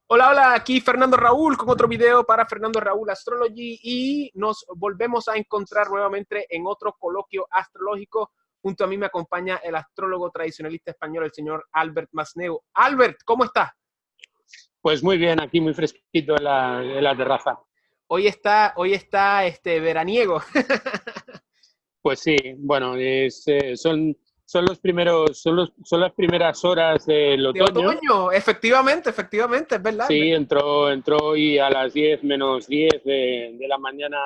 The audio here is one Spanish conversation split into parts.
Hola, hola, aquí Fernando Raúl con otro video para Fernando Raúl Astrology y nos volvemos a encontrar nuevamente en otro coloquio astrológico. Junto a mí me acompaña el astrólogo tradicionalista español, el señor Albert Masneu. Albert, ¿cómo estás? Pues muy bien, aquí muy fresquito en la terraza. Hoy está veraniego. Pues sí, bueno, son los primeros, son las primeras horas del De otoño. otoño, efectivamente, es verdad, es Sí, verdad. entró hoy a las 10 menos 10 de la mañana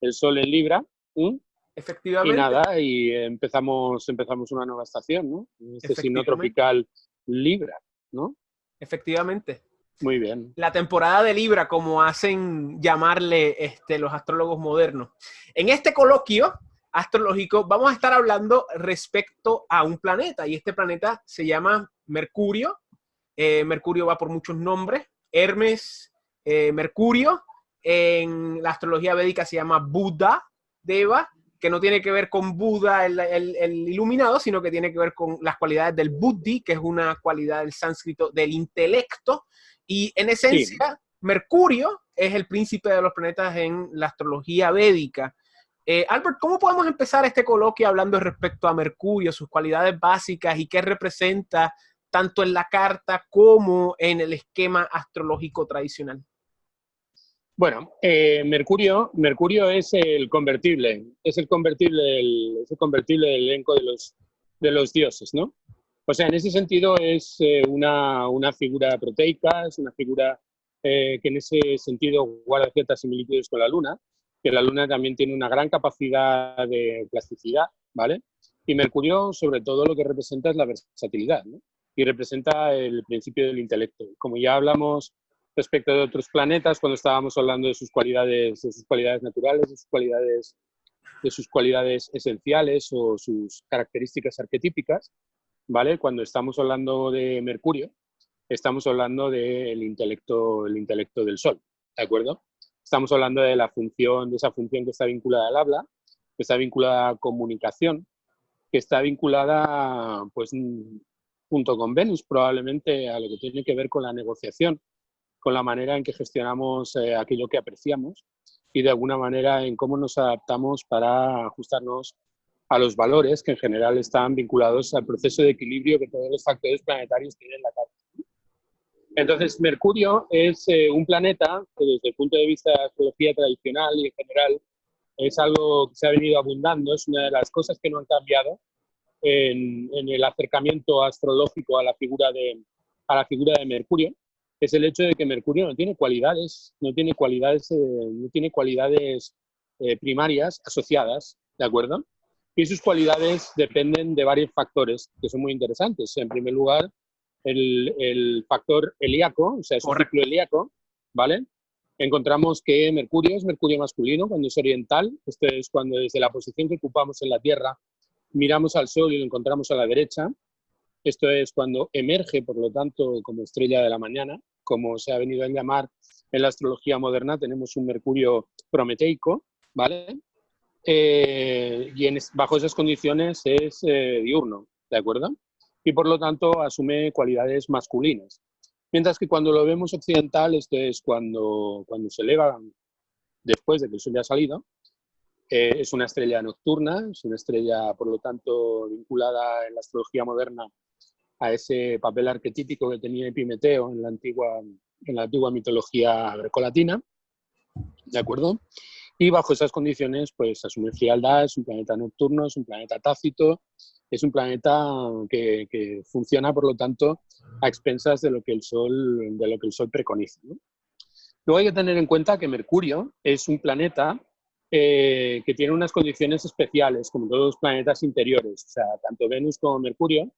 el sol en Libra. ¿M? Y Efectivamente, nada, y empezamos una nueva estación, ¿no? Este signo efectivamente, tropical Libra, ¿no? efectivamente. Muy bien. La temporada de Libra, como hacen llamarle los astrólogos modernos. En este coloquio astrológico vamos a estar hablando respecto a un planeta, y este planeta se llama Mercurio. Mercurio va por muchos nombres: Hermes, Mercurio. En la astrología védica se llama Buda, Deva, que no tiene que ver con Buda, el iluminado, sino que tiene que ver con las cualidades del buddhi, que es una cualidad del sánscrito del intelecto. Y en Sí, esencia, Mercurio es el príncipe de los planetas en la astrología védica. Albert, ¿cómo podemos empezar este coloquio hablando respecto a Mercurio, sus cualidades básicas y qué representa tanto en la carta como en el esquema astrológico tradicional? bueno, Mercurio es el convertible del elenco de los dioses, ¿no? O sea, en ese sentido es una figura proteica, es una figura que en ese sentido guarda ciertas similitudes con la Luna, que la Luna también tiene una gran capacidad de plasticidad, ¿vale? Y Mercurio, sobre todo, lo que representa es la versatilidad, ¿no? Y representa el principio del intelecto. Como ya hablamos respecto de otros planetas, cuando estábamos hablando de sus cualidades naturales, de sus cualidades esenciales o sus características arquetípicas, ¿vale? Cuando estamos hablando de Mercurio, estamos hablando el intelecto del Sol, ¿de acuerdo? Estamos hablando de de esa función que está vinculada al habla, que está vinculada a comunicación, que está vinculada, pues, junto con Venus, probablemente a lo que tiene que ver con la negociación, con la manera en que gestionamos aquello que apreciamos y de alguna manera en cómo nos adaptamos para ajustarnos a los valores que en general están vinculados al proceso de equilibrio que todos los factores planetarios tienen en la carta. Entonces, Mercurio es un planeta que desde el punto de vista de la astrología tradicional y en general es algo que se ha venido abundando, es una de las cosas que no han cambiado en el acercamiento astrológico a la figura de Mercurio, es el hecho de que Mercurio no tiene cualidades primarias asociadas, ¿de acuerdo? Y sus cualidades dependen de varios factores que son muy interesantes. En primer lugar, el factor helíaco, o sea, su ciclo Correcto. helíaco, ¿vale? Encontramos que Mercurio es Mercurio masculino cuando es oriental, esto es cuando desde la posición que ocupamos en la Tierra miramos al Sol y lo encontramos a la derecha. Esto es cuando emerge, por lo tanto, como estrella de la mañana, como se ha venido a llamar en la astrología moderna, tenemos un Mercurio prometeico, ¿vale? Bajo esas condiciones es diurno, ¿de acuerdo? Y por lo tanto asume cualidades masculinas. Mientras que cuando lo vemos occidental, esto es cuando se eleva después de que el sol ya ha salido, es una estrella nocturna, es una estrella, por lo tanto, vinculada en la astrología moderna a ese papel arquetípico que tenía Epimeteo en la antigua mitología grecolatina, ¿de acuerdo? Y bajo esas condiciones, pues asume frialdad, es un planeta nocturno, es un planeta tácito, es un planeta que funciona, por lo tanto, a expensas de lo que el Sol preconiza, ¿no? Luego hay que tener en cuenta que Mercurio es un planeta que tiene unas condiciones especiales, como todos los planetas interiores. O sea, tanto Venus como Mercurio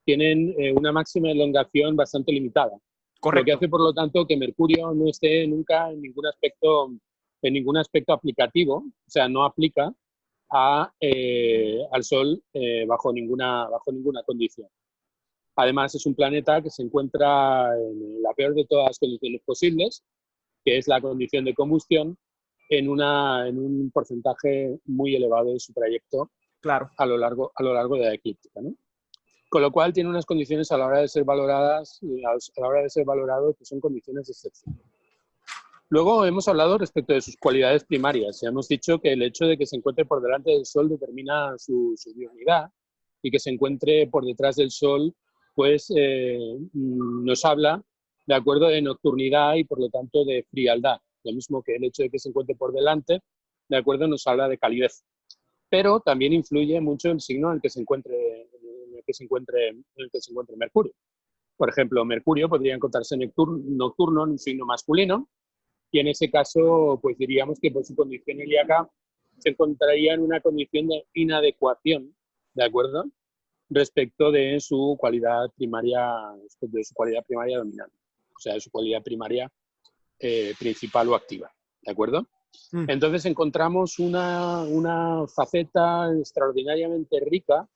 tienen una máxima elongación bastante limitada, lo que Correcto. hace, por lo tanto, que Mercurio no esté nunca en ningún aspecto aplicativo, o sea, no aplica al Sol bajo ninguna condición. Además, es un planeta que se encuentra en la peor de todas las condiciones posibles, que es la condición de combustión, en un porcentaje muy elevado de su trayecto Claro. a lo largo de la eclíptica, ¿no? Con lo cual tiene unas condiciones a la hora de ser valoradas, a la hora de ser valorado, que son condiciones de excepción. Luego hemos hablado respecto de sus cualidades primarias. Ya hemos dicho que el hecho de que se encuentre por delante del Sol determina su diurnidad, y que se encuentre por detrás del Sol pues nos habla, de acuerdo, de nocturnidad y por lo tanto de frialdad. Lo mismo que el hecho de que se encuentre por delante, de acuerdo, nos habla de calidez. Pero también influye mucho el signo en el que se encuentre, Mercurio. Por ejemplo, Mercurio podría encontrarse nocturno en un signo masculino, y en ese caso, pues diríamos que por su condición ilíaca se encontraría en una condición de inadecuación, ¿de acuerdo?, respecto de su cualidad primaria, dominante, o sea, de su cualidad primaria principal o activa, ¿de acuerdo? Entonces encontramos una faceta extraordinariamente rica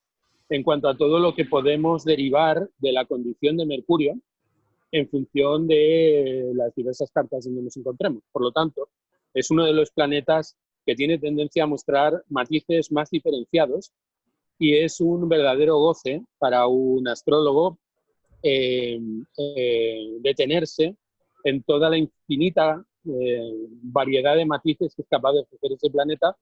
en cuanto a todo lo que podemos derivar de la condición de Mercurio en función de las diversas cartas donde nos encontremos. Por lo tanto, es uno de los planetas que tiene tendencia a mostrar matices más diferenciados, y es un verdadero goce para un astrólogo detenerse en toda la infinita variedad de matices que es capaz de ofrecer ese planeta,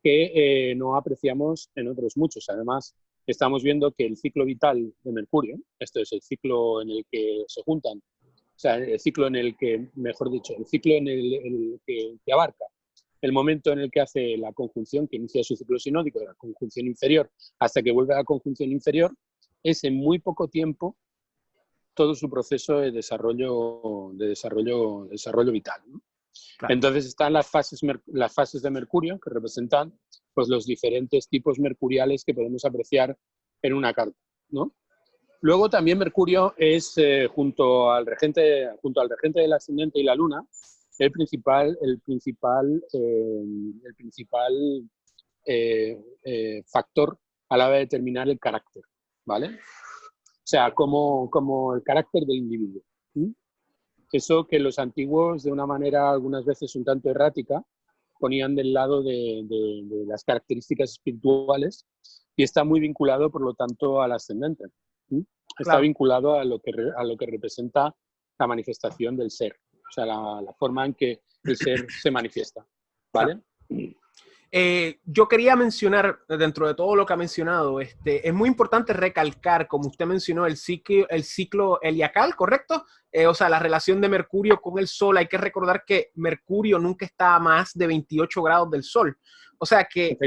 que no apreciamos en otros muchos. Además, estamos viendo que el ciclo vital de Mercurio, esto es el ciclo en el que se juntan, o sea, el ciclo en el que, mejor dicho, el ciclo en el que abarca el momento en el que hace la conjunción, que inicia su ciclo sinódico de la conjunción inferior hasta que vuelve a la conjunción inferior, es en muy poco tiempo todo su proceso de desarrollo vital, ¿no? Claro. Entonces están las fases de Mercurio, que representan pues, los diferentes tipos mercuriales que podemos apreciar en una carta, ¿no? Luego también Mercurio es, junto al regente del ascendente y la luna, el principal factor a la hora de determinar el carácter, ¿vale? O sea, como el carácter del individuo. ¿Sí? Eso que los antiguos, de una manera algunas veces un tanto errática, ponían del lado de las características espirituales, y está muy vinculado, por lo tanto, al ascendente. ¿Sí? Está claro. Vinculado a lo que representa la manifestación del ser. O sea, la forma en que el ser se manifiesta, ¿vale? Yo quería mencionar, dentro de todo lo que ha mencionado, es muy importante recalcar, como usted mencionó, el ciclo heliacal, ¿correcto? O sea, la relación de Mercurio con el Sol. Hay que recordar que Mercurio nunca está a más de 28 grados del Sol. O sea que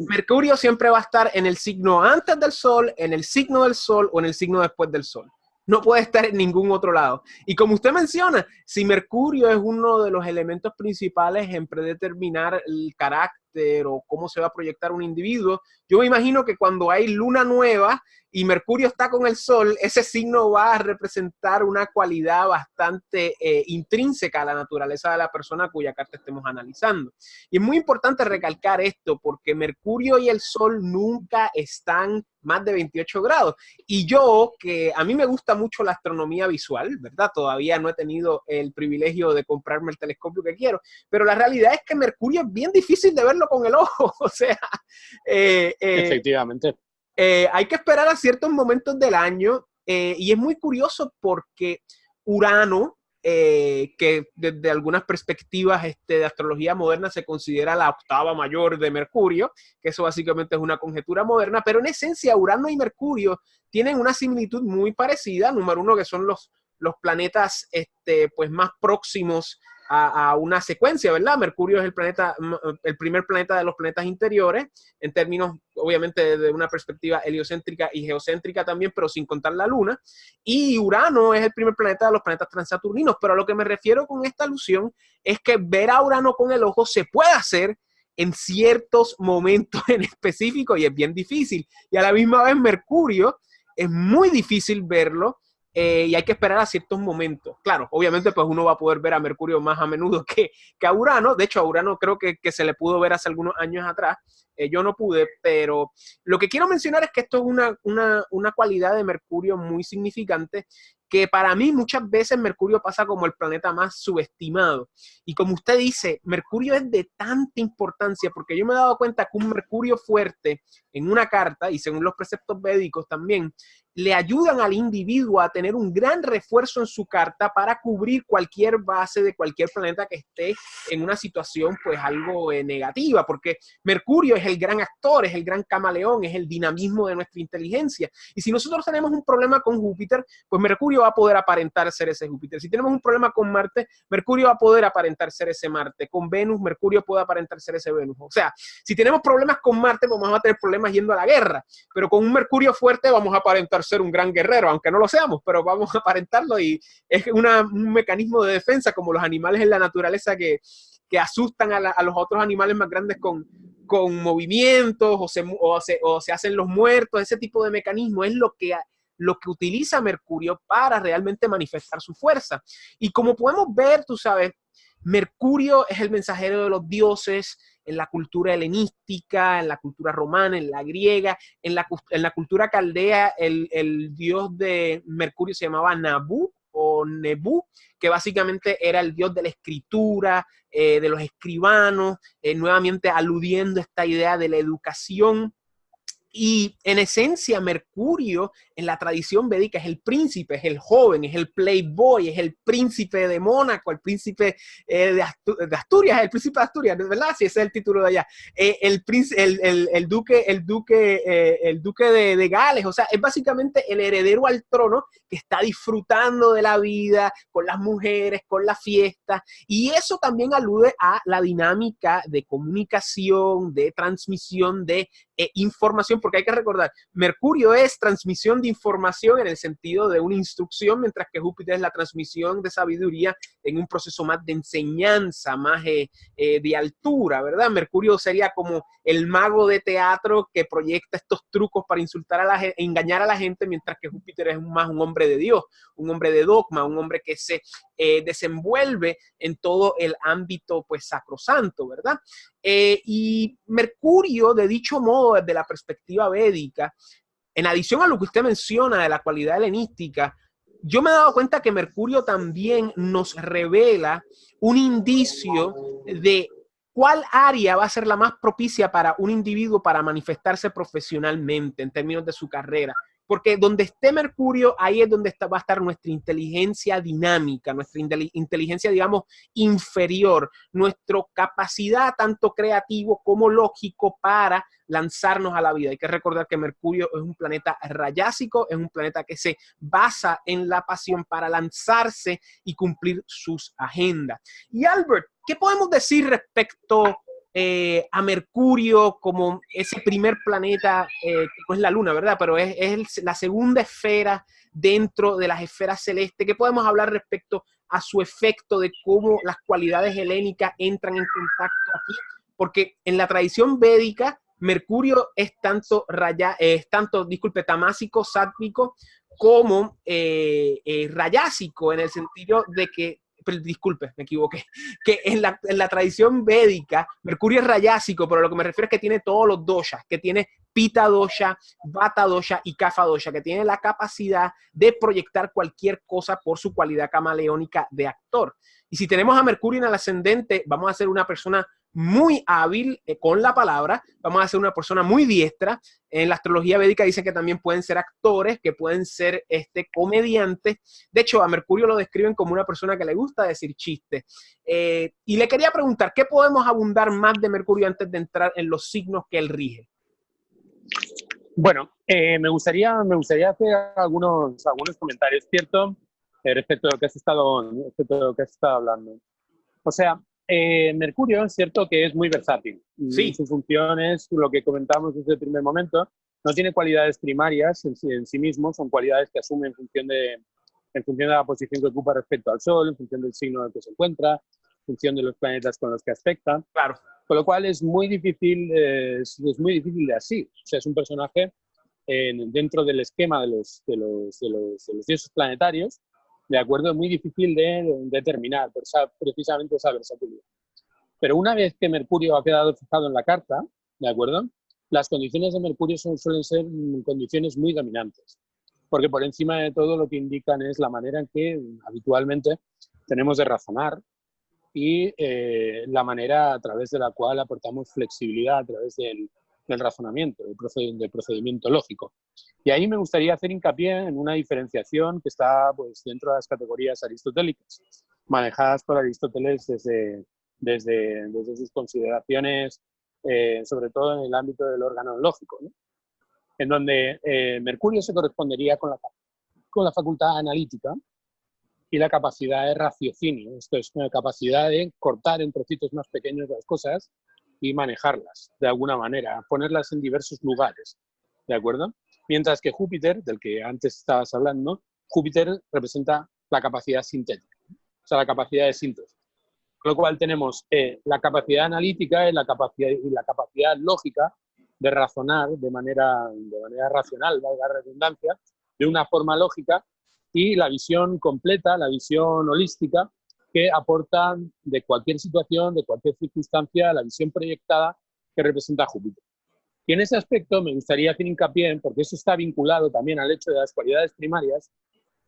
Mercurio siempre va a estar en el signo antes del Sol, en el signo del Sol o en el signo después del Sol. No puede estar en ningún otro lado. Y como usted menciona, si Mercurio es uno de los elementos principales en predeterminar el carácter o cómo se va a proyectar un individuo, yo me imagino que cuando hay luna nueva y Mercurio está con el Sol, ese signo va a representar una cualidad bastante intrínseca a la naturaleza de la persona cuya carta estemos analizando. Y es muy importante recalcar esto porque Mercurio y el Sol nunca están más de 28 grados. Y yo, que a mí me gusta mucho la astronomía visual, ¿verdad? Todavía no he tenido el privilegio de comprarme el telescopio que quiero, pero la realidad es que Mercurio es bien difícil de verlo con el ojo. O sea, efectivamente. Hay que esperar a ciertos momentos del año, y es muy curioso porque Urano, que desde algunas perspectivas de astrología moderna se considera la octava mayor de Mercurio, que eso básicamente es una conjetura moderna, pero en esencia Urano y Mercurio tienen una similitud muy parecida. Número uno, que son los planetas pues más próximos a una secuencia, ¿verdad? Mercurio es el primer planeta de los planetas interiores, en términos, obviamente, de una perspectiva heliocéntrica y geocéntrica también, pero sin contar la Luna. Y Urano es el primer planeta de los planetas transaturninos, pero a lo que me refiero con esta alusión es que ver a Urano con el ojo se puede hacer en ciertos momentos en específico y es bien difícil. Y a la misma vez Mercurio es muy difícil verlo, y hay que esperar a ciertos momentos. Claro, obviamente pues uno va a poder ver a Mercurio más a menudo que a Urano. De hecho, a Urano creo que se le pudo ver hace algunos años atrás. Yo no pude, pero lo que quiero mencionar es que esto es una cualidad de Mercurio muy significante, que para mí muchas veces Mercurio pasa como el planeta más subestimado. Y como usted dice, Mercurio es de tanta importancia, porque yo me he dado cuenta que un Mercurio fuerte en una carta, y según los preceptos védicos también, le ayudan al individuo a tener un gran refuerzo en su carta para cubrir cualquier base de cualquier planeta que esté en una situación pues algo negativa, porque Mercurio es el gran actor, es el gran camaleón, es el dinamismo de nuestra inteligencia. Y si nosotros tenemos un problema con Júpiter, pues Mercurio va a poder aparentar ser ese Júpiter. Si tenemos un problema con Marte, Mercurio va a poder aparentar ser ese Marte. Con Venus, Mercurio puede aparentar ser ese Venus. O sea, si tenemos problemas con Marte, pues vamos a tener problemas yendo a la guerra, pero con un Mercurio fuerte vamos a aparentar ser un gran guerrero, aunque no lo seamos, pero vamos a aparentarlo, y es un mecanismo de defensa como los animales en la naturaleza que asustan a los otros animales más grandes con movimientos o se hacen los muertos. Ese tipo de mecanismo es lo que utiliza Mercurio para realmente manifestar su fuerza. Y como podemos ver, tú sabes, Mercurio es el mensajero de los dioses en la cultura helenística, en la cultura romana, en la griega, en la cultura caldea. El dios de Mercurio se llamaba Nabu o Nebú, que básicamente era el dios de la escritura, de los escribanos, nuevamente aludiendo a esta idea de la educación. Y en esencia, Mercurio en la tradición védica es el príncipe, es el joven, es el playboy, es el príncipe de Mónaco, el príncipe de Asturias, el príncipe de Asturias, ¿verdad? Sí, ese es el título de allá. El duque de Gales, o sea, es básicamente el heredero al trono que está disfrutando de la vida, con las mujeres, con la fiesta, y eso también alude a la dinámica de comunicación, de transmisión de información, porque hay que recordar, Mercurio es transmisión de información en el sentido de una instrucción, mientras que Júpiter es la transmisión de sabiduría en un proceso más de enseñanza, más de altura, ¿verdad? Mercurio sería como el mago de teatro que proyecta estos trucos para insultar a la gente, engañar a la gente, mientras que Júpiter es más un hombre de Dios, un hombre de dogma, un hombre que se desenvuelve en todo el ámbito pues sacrosanto, ¿verdad? Y Mercurio, de dicho modo, desde la perspectiva védica, en adición a lo que usted menciona de la cualidad helenística, yo me he dado cuenta que Mercurio también nos revela un indicio de cuál área va a ser la más propicia para un individuo para manifestarse profesionalmente en términos de su carrera. Porque donde esté Mercurio, ahí es donde va a estar nuestra inteligencia dinámica, nuestra inteligencia, digamos, inferior, nuestra capacidad tanto creativo como lógico para lanzarnos a la vida. Hay que recordar que Mercurio es un planeta rayásico, es un planeta que se basa en la pasión para lanzarse y cumplir sus agendas. Y Albert, ¿qué podemos decir respecto a Mercurio como ese primer planeta, que no es la Luna, ¿verdad? Pero es la segunda esfera dentro de las esferas celestes? ¿Qué podemos hablar respecto a su efecto, de cómo las cualidades helénicas entran en contacto aquí? Porque en la tradición védica, Mercurio es tanto, tamásico, sátvico, como rayásico, en el sentido de que, disculpe, me equivoqué, que en la tradición védica, Mercurio es rayásico, pero lo que me refiero es que tiene todos los doshas, que tiene Pita dosha, Vata dosha y Kapha dosha, que tiene la capacidad de proyectar cualquier cosa por su cualidad camaleónica de actor. Y si tenemos a Mercurio en el ascendente, vamos a ser una persona muy hábil con la palabra, vamos a ser una persona muy diestra. En la astrología védica dice que también pueden ser actores, que pueden ser comediantes. De hecho, a Mercurio lo describen como una persona que le gusta decir chistes. Y le quería preguntar, ¿qué podemos abundar más de Mercurio antes de entrar en los signos que él rige? Bueno, me gustaría hacer algunos comentarios, ¿cierto? Respecto a lo que has estado hablando. O sea, Mercurio es cierto que es muy versátil. Sí. Sus funciones, lo que comentamos desde el primer momento, no tiene cualidades primarias en sí mismo, son cualidades que asume en función de la posición que ocupa respecto al Sol, en función del signo en el que se encuentra, en función de los planetas con los que aspecta. Claro. Con lo cual es muy difícil de así. O sea, es un personaje dentro del esquema de los dioses planetarios, de acuerdo, es muy difícil de determinar precisamente esa versatilidad. Pero una vez que Mercurio ha quedado fijado en la carta, ¿de acuerdo? Las condiciones de Mercurio suelen ser condiciones muy dominantes. porque por encima de todo lo que indican es la manera en que habitualmente tenemos de razonar y la manera a través de la cual aportamos flexibilidad a través del razonamiento, del procedimiento lógico. Y ahí me gustaría hacer hincapié en una diferenciación que está pues, dentro de las categorías aristotélicas, manejadas por Aristóteles desde sus consideraciones, sobre todo en el ámbito del órgano lógico, ¿no? En donde Mercurio se correspondería con la facultad analítica y la capacidad de raciocinio. Esto es una capacidad de cortar en trocitos más pequeños las cosas y manejarlas de alguna manera, ponerlas en diversos lugares, ¿de acuerdo? Mientras que Júpiter, del que antes estabas hablando, Júpiter representa la capacidad sintética, o sea, la capacidad de síntesis. Con lo cual tenemos la capacidad analítica y la capacidad lógica de razonar de manera racional, valga la redundancia, de una forma lógica, y la visión completa, la visión holística, que aporta de cualquier situación, de cualquier circunstancia, la visión proyectada que representa Júpiter. Y en ese aspecto me gustaría hacer hincapié, porque eso está vinculado también al hecho de las cualidades primarias,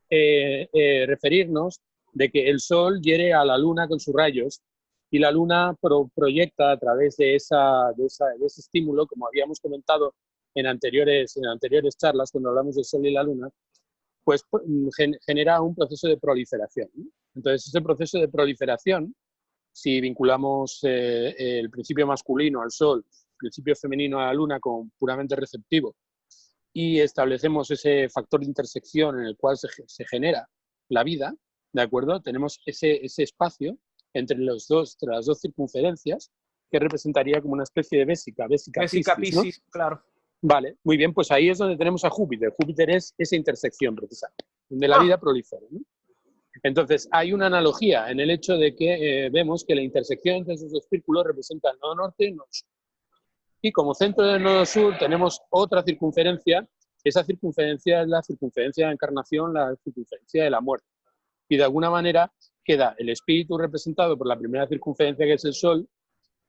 referirnos de que el Sol hiere a la Luna con sus rayos y la Luna proyecta a través de ese estímulo, como habíamos comentado en anteriores charlas cuando hablamos del Sol y la Luna, pues genera un proceso de proliferación, ¿no? Entonces, ese proceso de proliferación, si vinculamos el principio masculino al Sol, el principio femenino a la Luna como puramente receptivo, y establecemos ese factor de intersección en el cual se genera la vida, ¿de acuerdo? Tenemos ese espacio entre las dos circunferencias que representaría como una especie de vésica Piscis, ¿no? Claro. Vale, muy bien, pues ahí es donde tenemos a Júpiter. Júpiter es esa intersección precisamente, donde la vida prolifera, ¿no? Entonces, hay una analogía en el hecho de que vemos que la intersección entre esos dos círculos representa el nodo norte y el nodo sur. Y como centro del nodo sur tenemos otra circunferencia. Esa circunferencia es la circunferencia de encarnación, la circunferencia de la muerte. Y de alguna manera queda el espíritu representado por la primera circunferencia, que es el Sol.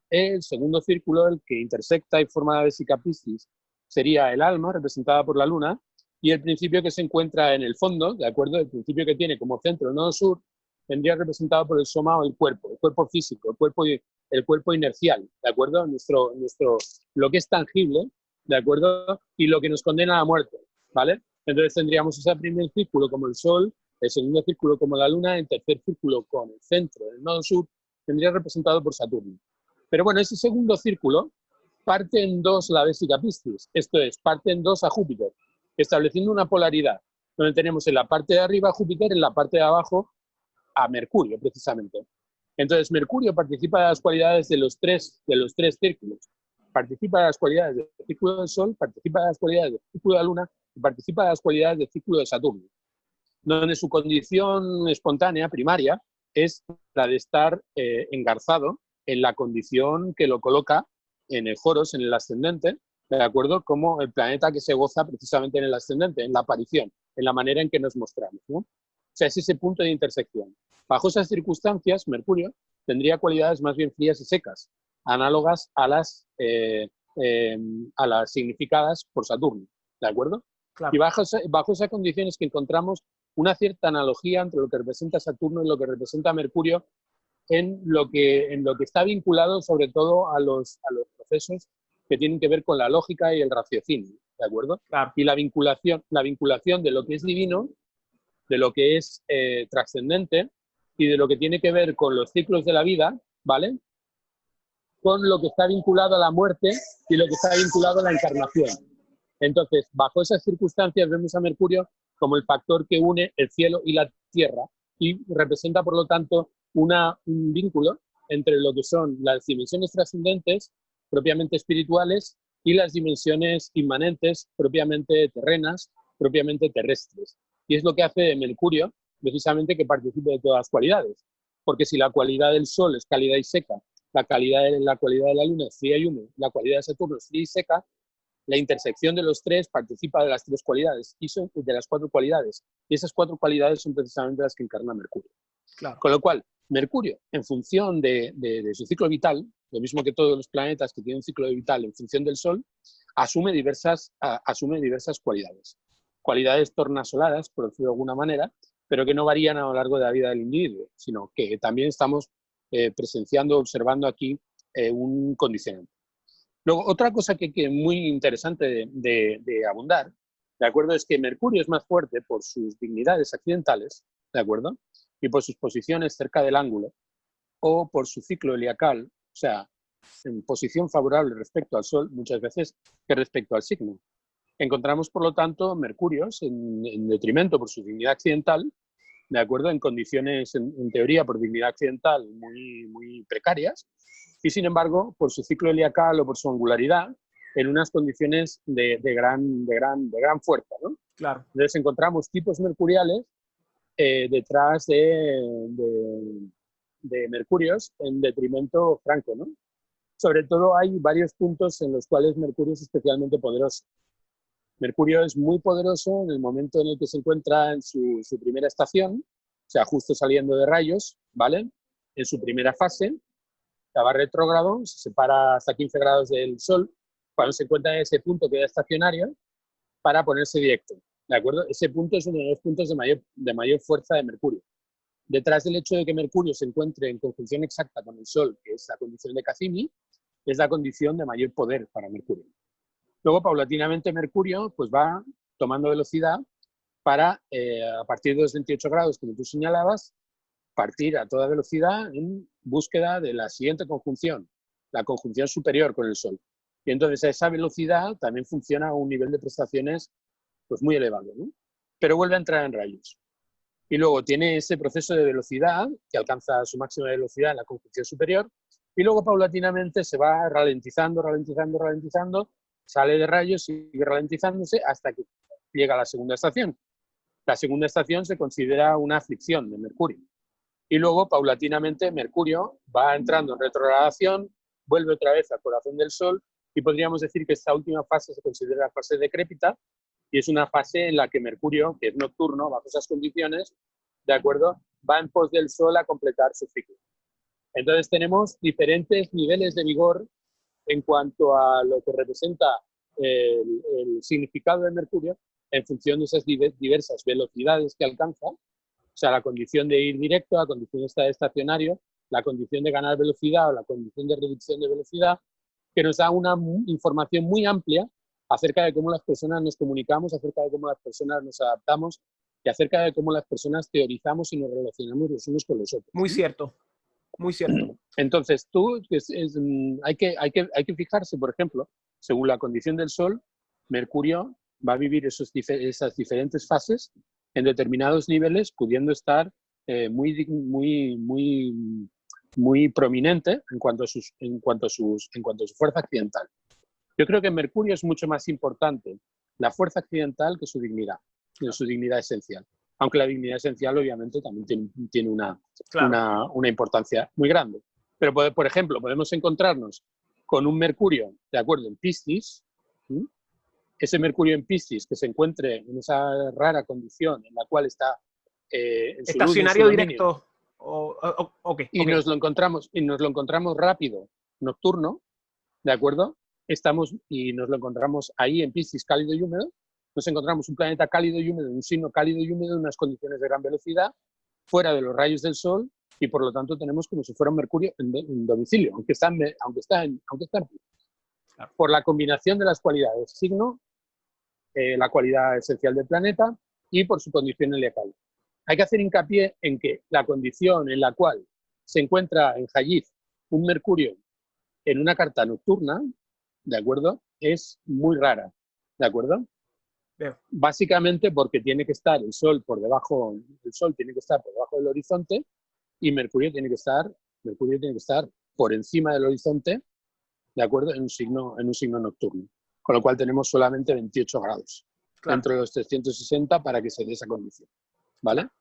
El segundo círculo, el que intersecta y forma la vésica Piscis, sería el alma, representada por la Luna, y el principio que se encuentra en el fondo, ¿de acuerdo? El principio que tiene como centro el nodo sur, vendría representado por el soma o el cuerpo físico, el cuerpo inercial, ¿de acuerdo? Lo que es tangible, ¿de acuerdo? Y lo que nos condena a la muerte, ¿vale? Entonces tendríamos ese primer círculo como el Sol, el segundo círculo como la Luna, el tercer círculo con el centro del nodo sur, tendría representado por Saturno. Pero bueno, ese segundo círculo parte en dos la vésica Piscis, esto es, parte en dos a Júpiter, estableciendo una polaridad, donde tenemos en la parte de arriba a Júpiter, en la parte de abajo a Mercurio, precisamente. Entonces, Mercurio participa de las cualidades de los tres círculos. Participa de las cualidades del círculo del Sol, participa de las cualidades del círculo de la Luna y participa de las cualidades del círculo de Saturno, donde su condición espontánea, primaria, es la de estar engarzado en la condición que lo coloca en el Joros, en el ascendente, ¿de acuerdo? Como el planeta que se goza precisamente en el ascendente, en la aparición, en la manera en que nos mostramos, ¿no? O sea, es ese punto de intersección. Bajo esas circunstancias, Mercurio tendría cualidades más bien frías y secas, análogas a las significadas por Saturno, ¿de acuerdo? Claro. Y bajo esas condiciones que encontramos una cierta analogía entre lo que representa Saturno y lo que representa Mercurio, en lo que está vinculado sobre todo a los procesos que tienen que ver con la lógica y el raciocinio, ¿de acuerdo? Claro. Y la vinculación de lo que es divino, de lo que es trascendente y de lo que tiene que ver con los ciclos de la vida, ¿vale? Con lo que está vinculado a la muerte y lo que está vinculado a la encarnación. Entonces, bajo esas circunstancias vemos a Mercurio como el factor que une el cielo y la tierra y representa, por lo tanto, un vínculo entre lo que son las dimensiones trascendentes, propiamente espirituales, y las dimensiones inmanentes, propiamente terrenas, propiamente terrestres. Y es lo que hace de Mercurio, precisamente, que participe de todas las cualidades. Porque si la cualidad del Sol es cálida y seca, la cualidad de la Luna es fría y húmeda, la cualidad de Saturno es fría y seca, la intersección de los tres participa de las tres cualidades, y son de las cuatro cualidades. Y esas cuatro cualidades son precisamente las que encarna Mercurio. Claro. Con lo cual, Mercurio, en función de su ciclo vital, lo mismo que todos los planetas que tienen un ciclo vital en función del Sol, asume diversas cualidades. cualidades tornasoladas, por decirlo de alguna manera, pero que no varían a lo largo de la vida del individuo, sino que también estamos presenciando, observando aquí un condicionante. Luego, otra cosa que es muy interesante de abundar, ¿de acuerdo? Es que Mercurio es más fuerte por sus dignidades accidentales, ¿de acuerdo? Y por sus posiciones cerca del ángulo, o por su ciclo heliacal, o sea, en posición favorable respecto al Sol, muchas veces, que respecto al signo. Encontramos, por lo tanto, Mercurios en detrimento por su dignidad accidental, ¿de acuerdo? En condiciones, en teoría, por dignidad accidental muy precarias, y sin embargo, por su ciclo heliacal o por su angularidad, en unas condiciones de gran fuerza, ¿no? Claro. Entonces encontramos tipos mercuriales detrás de Mercurios en detrimento franco, ¿no? Sobre todo hay varios puntos en los cuales Mercurio es especialmente poderoso. Mercurio es muy poderoso en el momento en el que se encuentra en su primera estación, o sea, justo saliendo de rayos, ¿vale? En su primera fase, va retrógrado, se separa hasta 15 grados del Sol, cuando se encuentra en ese punto que es estacionario, para ponerse directo, ¿de acuerdo? Ese punto es uno de los puntos de mayor fuerza de Mercurio. Detrás del hecho de que Mercurio se encuentre en conjunción exacta con el Sol, que es la condición de Cassini, es la condición de mayor poder para Mercurio. Luego, paulatinamente, Mercurio pues, va tomando velocidad para, a partir de los 28 grados, como tú señalabas, partir a toda velocidad en búsqueda de la siguiente conjunción, la conjunción superior con el Sol. Y entonces a esa velocidad también funciona a un nivel de prestaciones pues, muy elevado, ¿no? Pero vuelve a entrar en rayos. Y luego tiene ese proceso de velocidad que alcanza su máxima velocidad en la conjunción superior y luego paulatinamente se va ralentizando, sale de rayos, sigue ralentizándose hasta que llega a la segunda estación. La segunda estación se considera una aflicción de Mercurio. Y luego, paulatinamente, Mercurio va entrando en retrogradación, vuelve otra vez al corazón del Sol y podríamos decir que esta última fase se considera la fase decrépita y es una fase en la que Mercurio, que es nocturno, bajo esas condiciones, ¿de acuerdo?, va en pos del Sol a completar su ciclo. Entonces tenemos diferentes niveles de vigor en cuanto a lo que representa el significado de Mercurio en función de esas diversas velocidades que alcanza, o sea, la condición de ir directo, la condición de estar estacionario, la condición de ganar velocidad o la condición de reducción de velocidad, que nos da una información muy amplia acerca de cómo las personas nos comunicamos, acerca de cómo las personas nos adaptamos y acerca de cómo las personas teorizamos y nos relacionamos los unos con los otros. Muy cierto, muy cierto. Entonces, hay que fijarse, por ejemplo, según la condición del Sol, Mercurio va a vivir esas diferentes fases en determinados niveles, pudiendo estar muy prominente en cuanto a su fuerza accidental. Yo creo que en Mercurio es mucho más importante la fuerza accidental que su dignidad esencial. Aunque la dignidad esencial, obviamente, también tiene una importancia muy grande. Pero, por ejemplo, podemos encontrarnos con un Mercurio, de acuerdo, en Piscis, ¿sí? Ese Mercurio en Piscis que se encuentre en esa rara condición en la cual está en su luz, estacionario en su dominio, directo. y nos lo encontramos rápido, nocturno, ¿de acuerdo? Y nos lo encontramos ahí en Piscis cálido y húmedo. Nos encontramos un planeta cálido y húmedo, un signo cálido y húmedo en unas condiciones de gran velocidad, fuera de los rayos del Sol, y por lo tanto tenemos como si fuera un Mercurio en domicilio, aunque está en por la combinación de las cualidades signo, la cualidad esencial del planeta y por su condición heliacal. Hay que hacer hincapié en que la condición en la cual se encuentra en Hayif un Mercurio en una carta nocturna, ¿de acuerdo?, es muy rara, ¿de acuerdo? Veo. Básicamente porque tiene que estar el Sol tiene que estar por debajo del horizonte y Mercurio tiene que estar por encima del horizonte, ¿de acuerdo?, en un signo nocturno. Con lo cual tenemos solamente 28 grados dentro de los 360 para que se dé esa condición, ¿vale? Claro.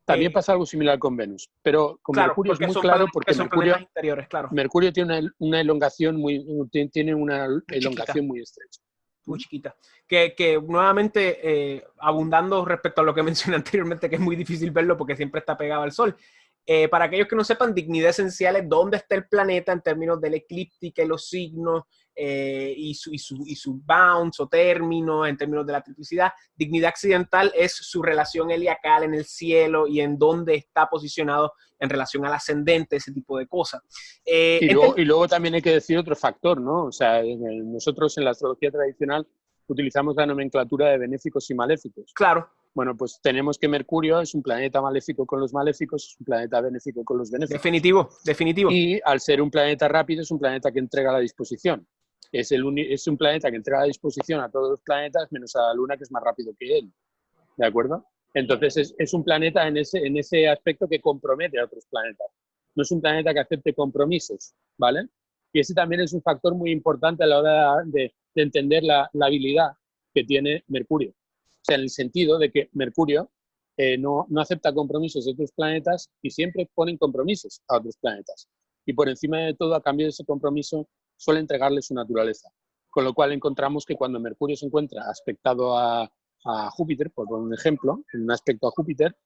También pasa algo similar con Venus, pero con Mercurio es muy claro porque Mercurio tiene una elongación elongación muy estrecha. Muy chiquita. Que nuevamente, abundando respecto a lo que mencioné anteriormente, que es muy difícil verlo porque siempre está pegado al Sol. Para aquellos que no sepan, dignidad esencial es dónde está el planeta en términos de la eclíptica y los signos y su bounds o términos en términos de la triplicidad. Dignidad accidental es su relación heliacal en el cielo y en dónde está posicionado en relación al ascendente, ese tipo de cosas. Y luego también hay que decir otro factor, ¿no? O sea, nosotros en la astrología tradicional utilizamos la nomenclatura de benéficos y maléficos. Claro. Bueno, pues tenemos que Mercurio es un planeta maléfico con los maléficos, es un planeta benéfico con los benéficos. Definitivo, definitivo. Y al ser un planeta rápido, es un planeta que entrega la disposición. Es un planeta que entrega la disposición a todos los planetas, menos a la Luna, que es más rápido que él. ¿De acuerdo? Entonces, es un planeta en ese aspecto que compromete a otros planetas. No es un planeta que acepte compromisos, ¿vale? Y ese también es un factor muy importante a la hora de entender la habilidad que tiene Mercurio. O sea, en el sentido de que Mercurio no acepta compromisos de otros planetas y siempre ponen compromisos a otros planetas. Y por encima de todo, a cambio de ese compromiso, suele entregarle su naturaleza. Con lo cual encontramos que cuando Mercurio se encuentra aspectado a Júpiter, por poner un ejemplo, en un aspecto a Júpiter,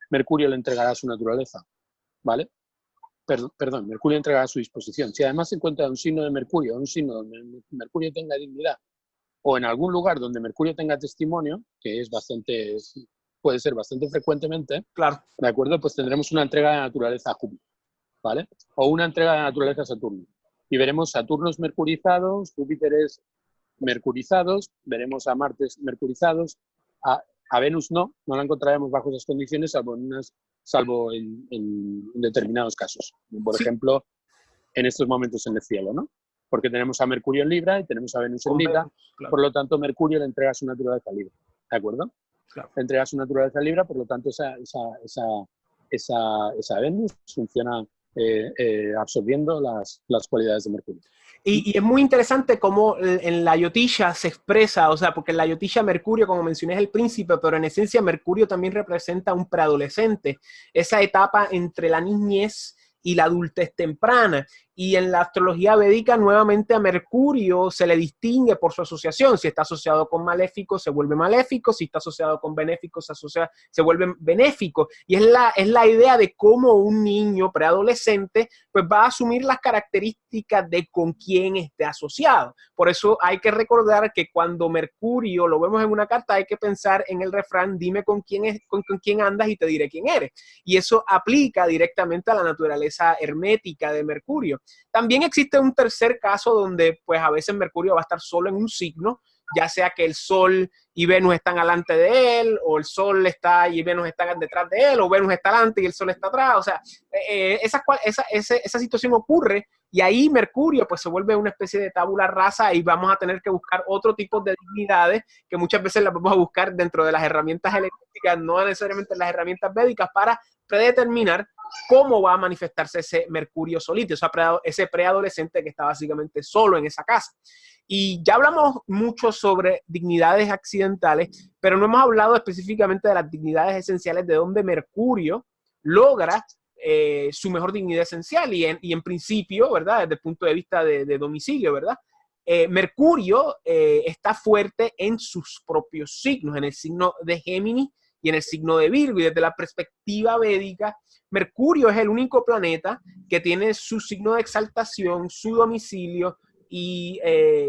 Mercurio le entregará su naturaleza, ¿vale? Perdón, Mercurio entregará su disposición. Si además se encuentra un signo de Mercurio, un signo donde Mercurio tenga dignidad, o en algún lugar donde Mercurio tenga testimonio, que puede ser bastante frecuentemente, claro, ¿de acuerdo? Pues tendremos una entrega de naturaleza a Júpiter, ¿vale? O una entrega de naturaleza a Saturno. Y veremos Saturnos mercurizados, Júpiteres mercurizados, veremos a Martes mercurizados, a Venus no la encontraremos bajo esas condiciones, salvo en determinados casos. Por ejemplo, en estos momentos en el cielo, ¿no? Porque tenemos a Mercurio en Libra y tenemos a Venus en Libra, claro. Por lo tanto Mercurio le entrega su naturaleza a Libra, ¿de acuerdo? Claro. Le entrega su naturaleza a Libra, por lo tanto esa Venus funciona absorbiendo las cualidades de Mercurio. Y es muy interesante cómo en la Jyotisha se expresa, o sea, porque en la Jyotisha Mercurio, como mencioné, es el príncipe, pero en esencia Mercurio también representa a un preadolescente, esa etapa entre la niñez y la adultez temprana. Y en la astrología védica, nuevamente a Mercurio se le distingue por su asociación. Si está asociado con maléfico, se vuelve maléfico. Si está asociado con benéfico, se vuelve benéfico. Y es la idea de cómo un niño preadolescente pues va a asumir las características de con quién esté asociado. Por eso hay que recordar que cuando Mercurio lo vemos en una carta, hay que pensar en el refrán, dime con quién andas y te diré quién eres. Y eso aplica directamente a la naturaleza hermética de Mercurio. También existe un tercer caso donde pues a veces Mercurio va a estar solo en un signo, ya sea que el Sol y Venus están alante de él, o el Sol está y Venus están detrás de él, o Venus está alante y el Sol está atrás. O sea, esa situación ocurre y ahí Mercurio pues se vuelve una especie de tabula rasa y vamos a tener que buscar otro tipo de dignidades que muchas veces las vamos a buscar dentro de las herramientas electrónicas, no necesariamente las herramientas védicas, para predeterminar cómo va a manifestarse ese Mercurio solito, ese preadolescente que está básicamente solo en esa casa. Y ya hablamos mucho sobre dignidades accidentales, pero no hemos hablado específicamente de las dignidades esenciales, de donde Mercurio logra su mejor dignidad esencial y en principio, ¿verdad? Desde el punto de vista de domicilio, ¿verdad? Mercurio está fuerte en sus propios signos, en el signo de Géminis y en el signo de Virgo, y desde la perspectiva védica, Mercurio es el único planeta que tiene su signo de exaltación, su domicilio y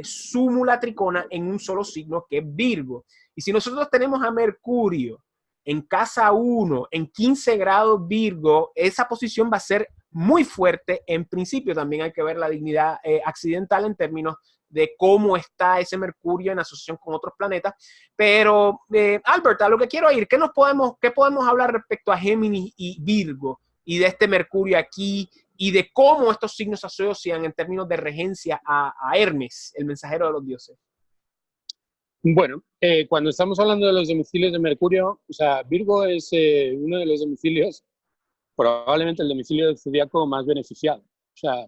su mula tricona en un solo signo, que es Virgo. Y si nosotros tenemos a Mercurio en casa 1, en 15 grados Virgo, esa posición va a ser muy fuerte. En principio también hay que ver la dignidad accidental en términos de cómo está ese Mercurio en asociación con otros planetas. Pero, Albert, a lo que quiero ir, ¿qué podemos hablar respecto a Géminis y Virgo y de este Mercurio aquí y de cómo estos signos se asocian en términos de regencia a Hermes, el mensajero de los dioses? Bueno, cuando estamos hablando de los domicilios de Mercurio, o sea, Virgo es uno de los domicilios, probablemente el domicilio del zodiaco más beneficiado. O sea,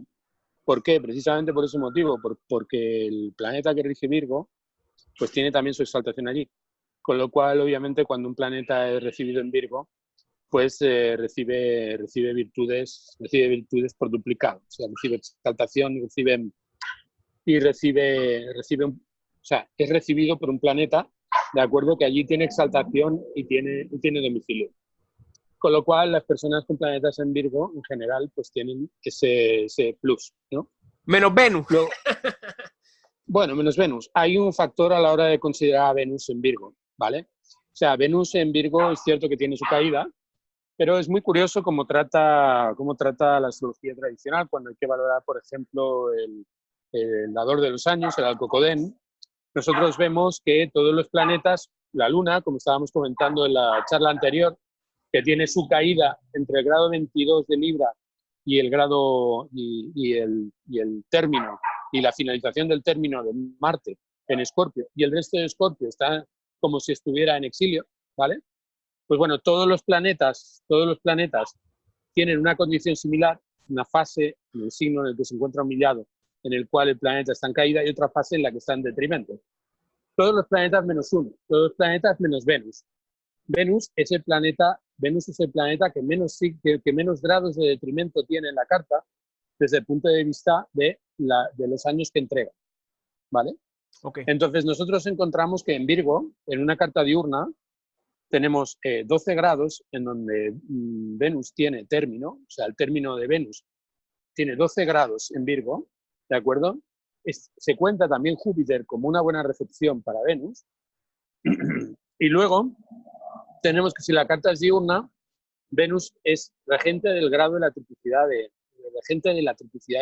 ¿por qué? Precisamente por ese motivo, porque el planeta que rige Virgo, pues tiene también su exaltación allí. Con lo cual, obviamente, cuando un planeta es recibido en Virgo, pues recibe virtudes por duplicado. O sea, recibe exaltación y recibe o sea, es recibido por un planeta, de acuerdo, que allí tiene exaltación y tiene domicilio. Con lo cual, las personas con planetas en Virgo, en general, pues tienen ese plus, ¿no? Menos Venus. Luego, bueno, menos Venus. Hay un factor a la hora de considerar a Venus en Virgo, ¿vale? O sea, Venus en Virgo es cierto que tiene su caída, pero es muy curioso cómo trata la astrología tradicional cuando hay que valorar, por ejemplo, el dador de los años, el Alcocodén. Nosotros vemos que todos los planetas, la Luna, como estábamos comentando en la charla anterior, que tiene su caída entre el grado 22 de Libra y el grado y el término y la finalización del término de Marte en Escorpio, y el resto de Escorpio está como si estuviera en exilio, ¿vale? Pues bueno, todos los planetas tienen una condición similar, una fase en el signo en el que se encuentra humillado, en el cual el planeta está en caída, y otra fase en la que está en detrimento. Todos los planetas menos uno, todos los planetas menos Venus. Venus es el planeta que menos grados de detrimento tiene en la carta desde el punto de vista de los años que entrega, ¿vale? Okay. Entonces nosotros encontramos que en Virgo, en una carta diurna, tenemos 12 grados en donde Venus tiene término, o sea, el término de Venus tiene 12 grados en Virgo, ¿de acuerdo? Se cuenta también Júpiter como una buena recepción para Venus. Y luego tenemos que si la carta es diurna, Venus es regente del grado de la triplicidad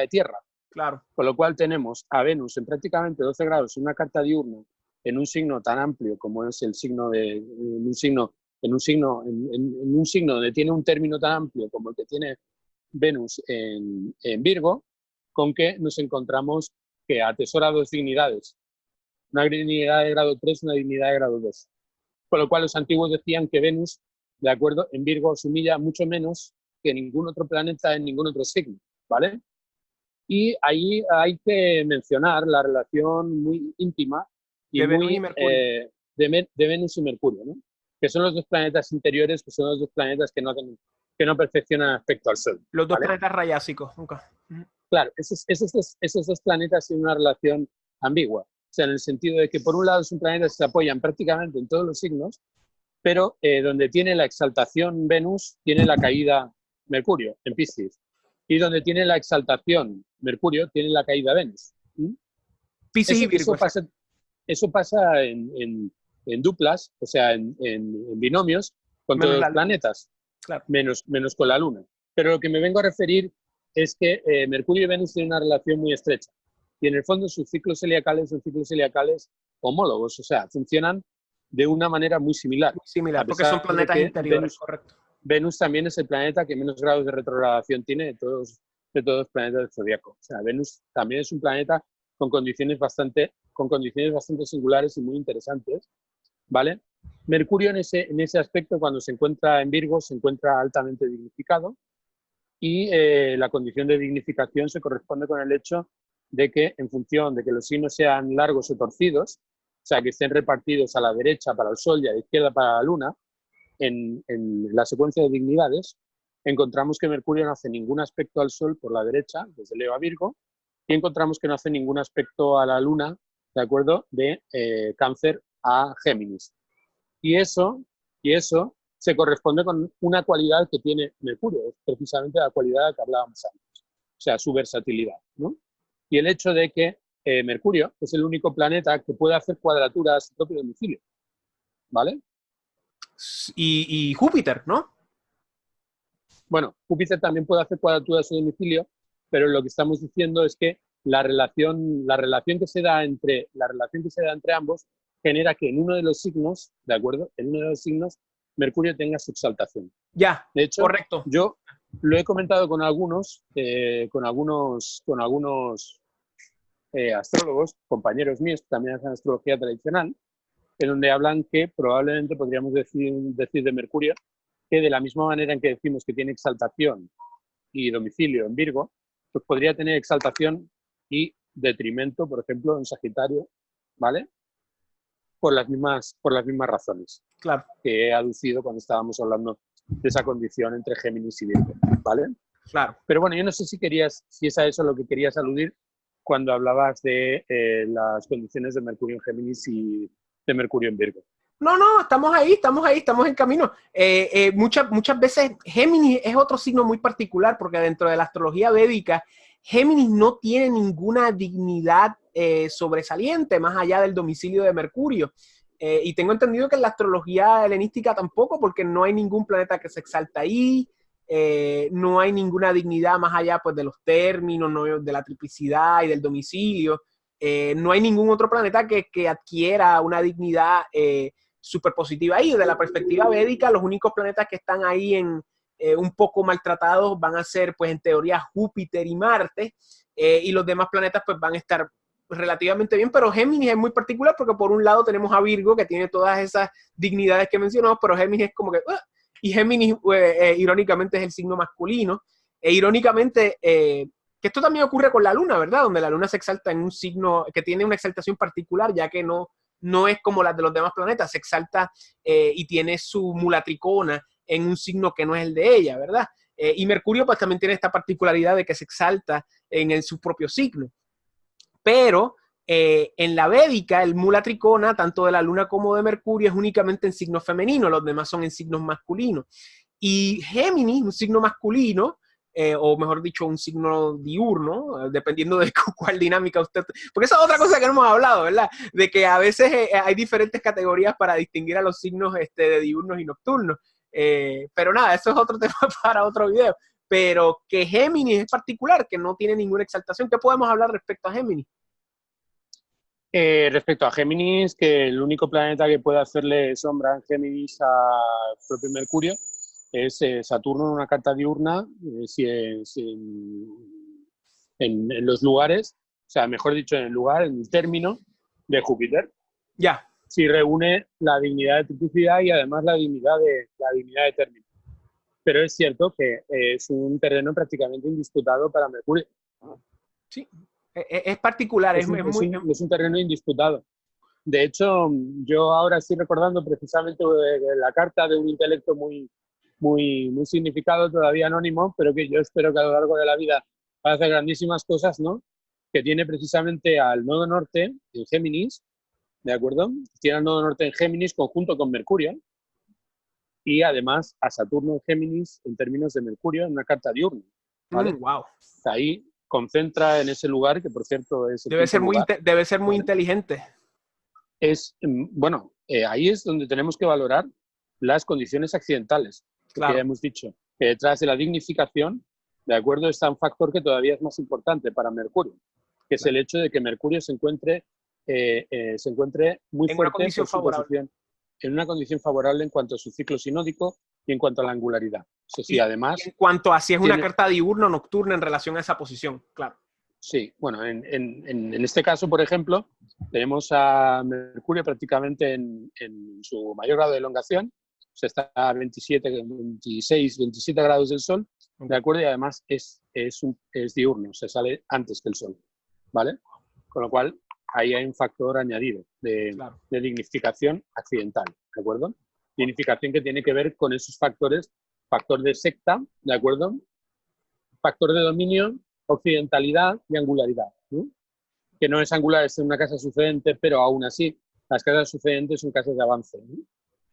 de Tierra. Claro. Con lo cual tenemos a Venus en prácticamente 12 grados en una carta diurna, en un signo tan amplio como es el signo en un signo donde tiene un término tan amplio como el que tiene Venus en Virgo, con que nos encontramos que atesora dos dignidades, una dignidad de grado 3 y una dignidad de grado 2. Con lo cual los antiguos decían que Venus, de acuerdo, en Virgo se humilla mucho menos que ningún otro planeta en ningún otro signo, ¿vale? Y ahí hay que mencionar la relación muy íntima y de muy Venus y Mercurio. De Venus y Mercurio, ¿no? Que son los dos planetas interiores, que son los dos planetas que no perfeccionan respecto al Sol. Los dos ¿vale? planetas rayásicos, nunca. Claro, esos dos planetas tienen una relación ambigua. O sea, en el sentido de que por un lado son planetas que se apoyan prácticamente en todos los signos, pero donde tiene la exaltación Venus, tiene la caída Mercurio, en Piscis. Y donde tiene la exaltación Mercurio, tiene la caída Venus. Piscis y Virgo. Eso pasa en duplas, o sea, en binomios, con todos los planetas, claro. menos con la Luna. Pero lo que me vengo a referir es que Mercurio y Venus tienen una relación muy estrecha. Y en el fondo sus ciclos zodiacales son ciclos zodiacales homólogos, o sea, funcionan de una manera muy similar. Muy similar, porque son planetas interiores, correcto. Venus también es el planeta que menos grados de retrogradación tiene de todos los planetas del zodiaco. O sea, Venus también es un planeta con condiciones bastante singulares y muy interesantes, ¿vale? Mercurio en ese aspecto, cuando se encuentra en Virgo, se encuentra altamente dignificado, y la condición de dignificación se corresponde con el hecho de que, en función de que los signos sean largos o torcidos, o sea, que estén repartidos a la derecha para el Sol y a la izquierda para la Luna, en la secuencia de dignidades, encontramos que Mercurio no hace ningún aspecto al Sol por la derecha, desde Leo a Virgo, y encontramos que no hace ningún aspecto a la Luna, ¿de acuerdo?, de Cáncer a Géminis. Y eso se corresponde con una cualidad que tiene Mercurio, es precisamente la cualidad que hablábamos antes, o sea, su versatilidad, ¿no? Y el hecho de que Mercurio es el único planeta que puede hacer cuadratura a su propio domicilio, ¿vale? Y Júpiter, ¿no? Bueno, Júpiter también puede hacer cuadratura a su domicilio, pero lo que estamos diciendo es que la relación que se da entre ambos genera que en uno de los signos, ¿de acuerdo? En uno de los signos, Mercurio tenga su exaltación. Ya, de hecho, correcto. Yo lo he comentado con algunos astrólogos, compañeros míos que también hacen astrología tradicional, en donde hablan que probablemente podríamos decir de Mercurio que de la misma manera en que decimos que tiene exaltación y domicilio en Virgo, pues podría tener exaltación y detrimento, por ejemplo, en Sagitario, ¿vale? Por las mismas razones, claro, que he aducido cuando estábamos hablando de esa condición entre Géminis y Virgo, ¿vale? Claro. Pero bueno, yo no sé si es a eso lo que querías aludir cuando hablabas de las condiciones de Mercurio en Géminis y de Mercurio en Virgo. No, estamos en camino. Muchas veces Géminis es otro signo muy particular porque dentro de la astrología védica, Géminis no tiene ninguna dignidad sobresaliente más allá del domicilio de Mercurio. Y tengo entendido que en la astrología helenística tampoco, porque no hay ningún planeta que se exalta ahí, no hay ninguna dignidad más allá pues, de los términos, no, de la triplicidad y del domicilio. No hay ningún otro planeta que adquiera una dignidad súper positiva ahí. Desde la perspectiva védica, los únicos planetas que están ahí un poco maltratados van a ser, pues en teoría, Júpiter y Marte, y los demás planetas pues van a estar relativamente bien, pero Géminis es muy particular porque por un lado tenemos a Virgo, que tiene todas esas dignidades que mencionamos, pero Géminis es como que... y Géminis, irónicamente, es el signo masculino. Irónicamente, que esto también ocurre con la Luna, ¿verdad? Donde la Luna se exalta en un signo que tiene una exaltación particular, ya que no es como las de los demás planetas, se exalta y tiene su mulatricona en un signo que no es el de ella, ¿verdad? Y Mercurio pues también tiene esta particularidad de que se exalta en su propio signo. Pero en la védica, el mulatricona, tanto de la Luna como de Mercurio, es únicamente en signos femeninos, los demás son en signos masculinos. Y Géminis, un signo masculino, o mejor dicho, un signo diurno, dependiendo de cuál dinámica usted... Porque esa es otra cosa que no hemos hablado, ¿verdad? De que a veces hay diferentes categorías para distinguir a los signos de diurnos y nocturnos. Pero nada, eso es otro tema para otro video. Pero que Géminis es particular, que no tiene ninguna exaltación. ¿Qué podemos hablar respecto a Géminis? Respecto a Géminis, que el único planeta que puede hacerle sombra en Géminis a propio Mercurio es Saturno en una carta diurna, en los lugares, o sea, mejor dicho, en el término de Júpiter. Ya. Si reúne la dignidad de triplicidad y además la dignidad de término. Pero es cierto que es un terreno prácticamente indisputado para Mercurio. Sí, es particular. Es un terreno indisputado. De hecho, yo ahora estoy recordando precisamente la carta de un intelecto muy significado, todavía anónimo, pero que yo espero que a lo largo de la vida va a hacer grandísimas cosas, ¿no? Que tiene precisamente al nodo norte en Géminis, ¿de acuerdo? Tiene al nodo norte en Géminis conjunto con Mercurio y además a Saturno en Géminis en términos de Mercurio en una carta diurna, ¿vale? Wow. Ahí concentra en ese lugar, que por cierto es... Debe ser muy inteligente. Bueno, ahí es donde tenemos que valorar las condiciones accidentales, claro. Que ya hemos dicho, que detrás de la dignificación, de acuerdo, está un factor que todavía es más importante para Mercurio, que es el hecho de que Mercurio se encuentre muy fuerte por su posición, en una condición favorable en cuanto a su ciclo sinódico y en cuanto a la angularidad. Eso sí, además... En cuanto a si es una carta diurna o nocturna en relación a esa posición, claro. Sí, bueno, en este caso, por ejemplo, tenemos a Mercurio prácticamente en su mayor grado de elongación, o sea, está a 27 grados del Sol, ¿de acuerdo? Y además es diurno, se sale antes que el Sol, ¿vale? Con lo cual, ahí hay un factor añadido de dignificación accidental, ¿de acuerdo? Dignificación que tiene que ver con esos factores, factor de secta, ¿de acuerdo? Factor de dominio, occidentalidad y angularidad, ¿no? Que no es angular, es una casa sucedente, pero aún así las casas sucedentes son casas de avance, ¿no?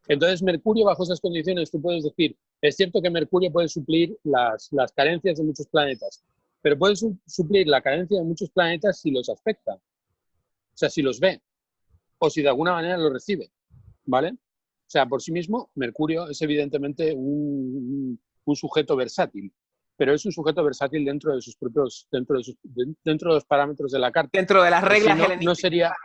Entonces Mercurio, bajo esas condiciones, tú puedes decir, es cierto que Mercurio puede suplir las carencias de muchos planetas, pero puede suplir la carencia de muchos planetas si los aspecta, o sea, si los ve, o si de alguna manera los recibe, ¿vale? O sea, por sí mismo, Mercurio es evidentemente un sujeto versátil, pero es un sujeto versátil dentro de sus propios, dentro de los parámetros de la carta. Dentro de las reglas helenísticas. No sería,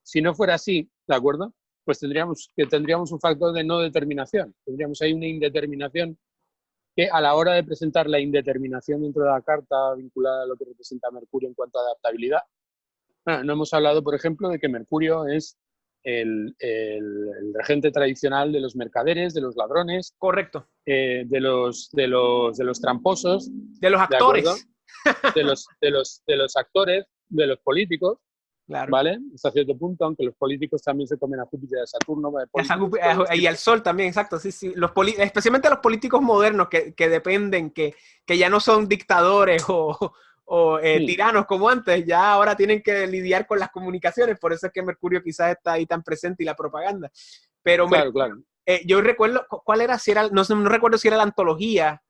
si no fuera así, ¿de acuerdo? Pues tendríamos un factor de no determinación. Tendríamos ahí una indeterminación que a la hora de presentar la indeterminación dentro de la carta vinculada a lo que representa Mercurio en cuanto a adaptabilidad. Bueno, no hemos hablado, por ejemplo, de que Mercurio es el regente tradicional de los mercaderes, de los ladrones. Correcto. De los tramposos. De los actores. De los actores, de los políticos. Claro. ¿Vale? Hasta cierto punto, aunque los políticos también se comen a Júpiter y a Saturno. Y al Sol también, exacto. Sí, sí. Especialmente los políticos modernos que dependen, que ya no son dictadores o o Mm, tiranos como antes, ya ahora tienen que lidiar con las comunicaciones, por eso es que Mercurio quizás está ahí tan presente y la propaganda. Pero claro, claro. yo recuerdo, ¿cuál era? Si era, no, no recuerdo si era la antología,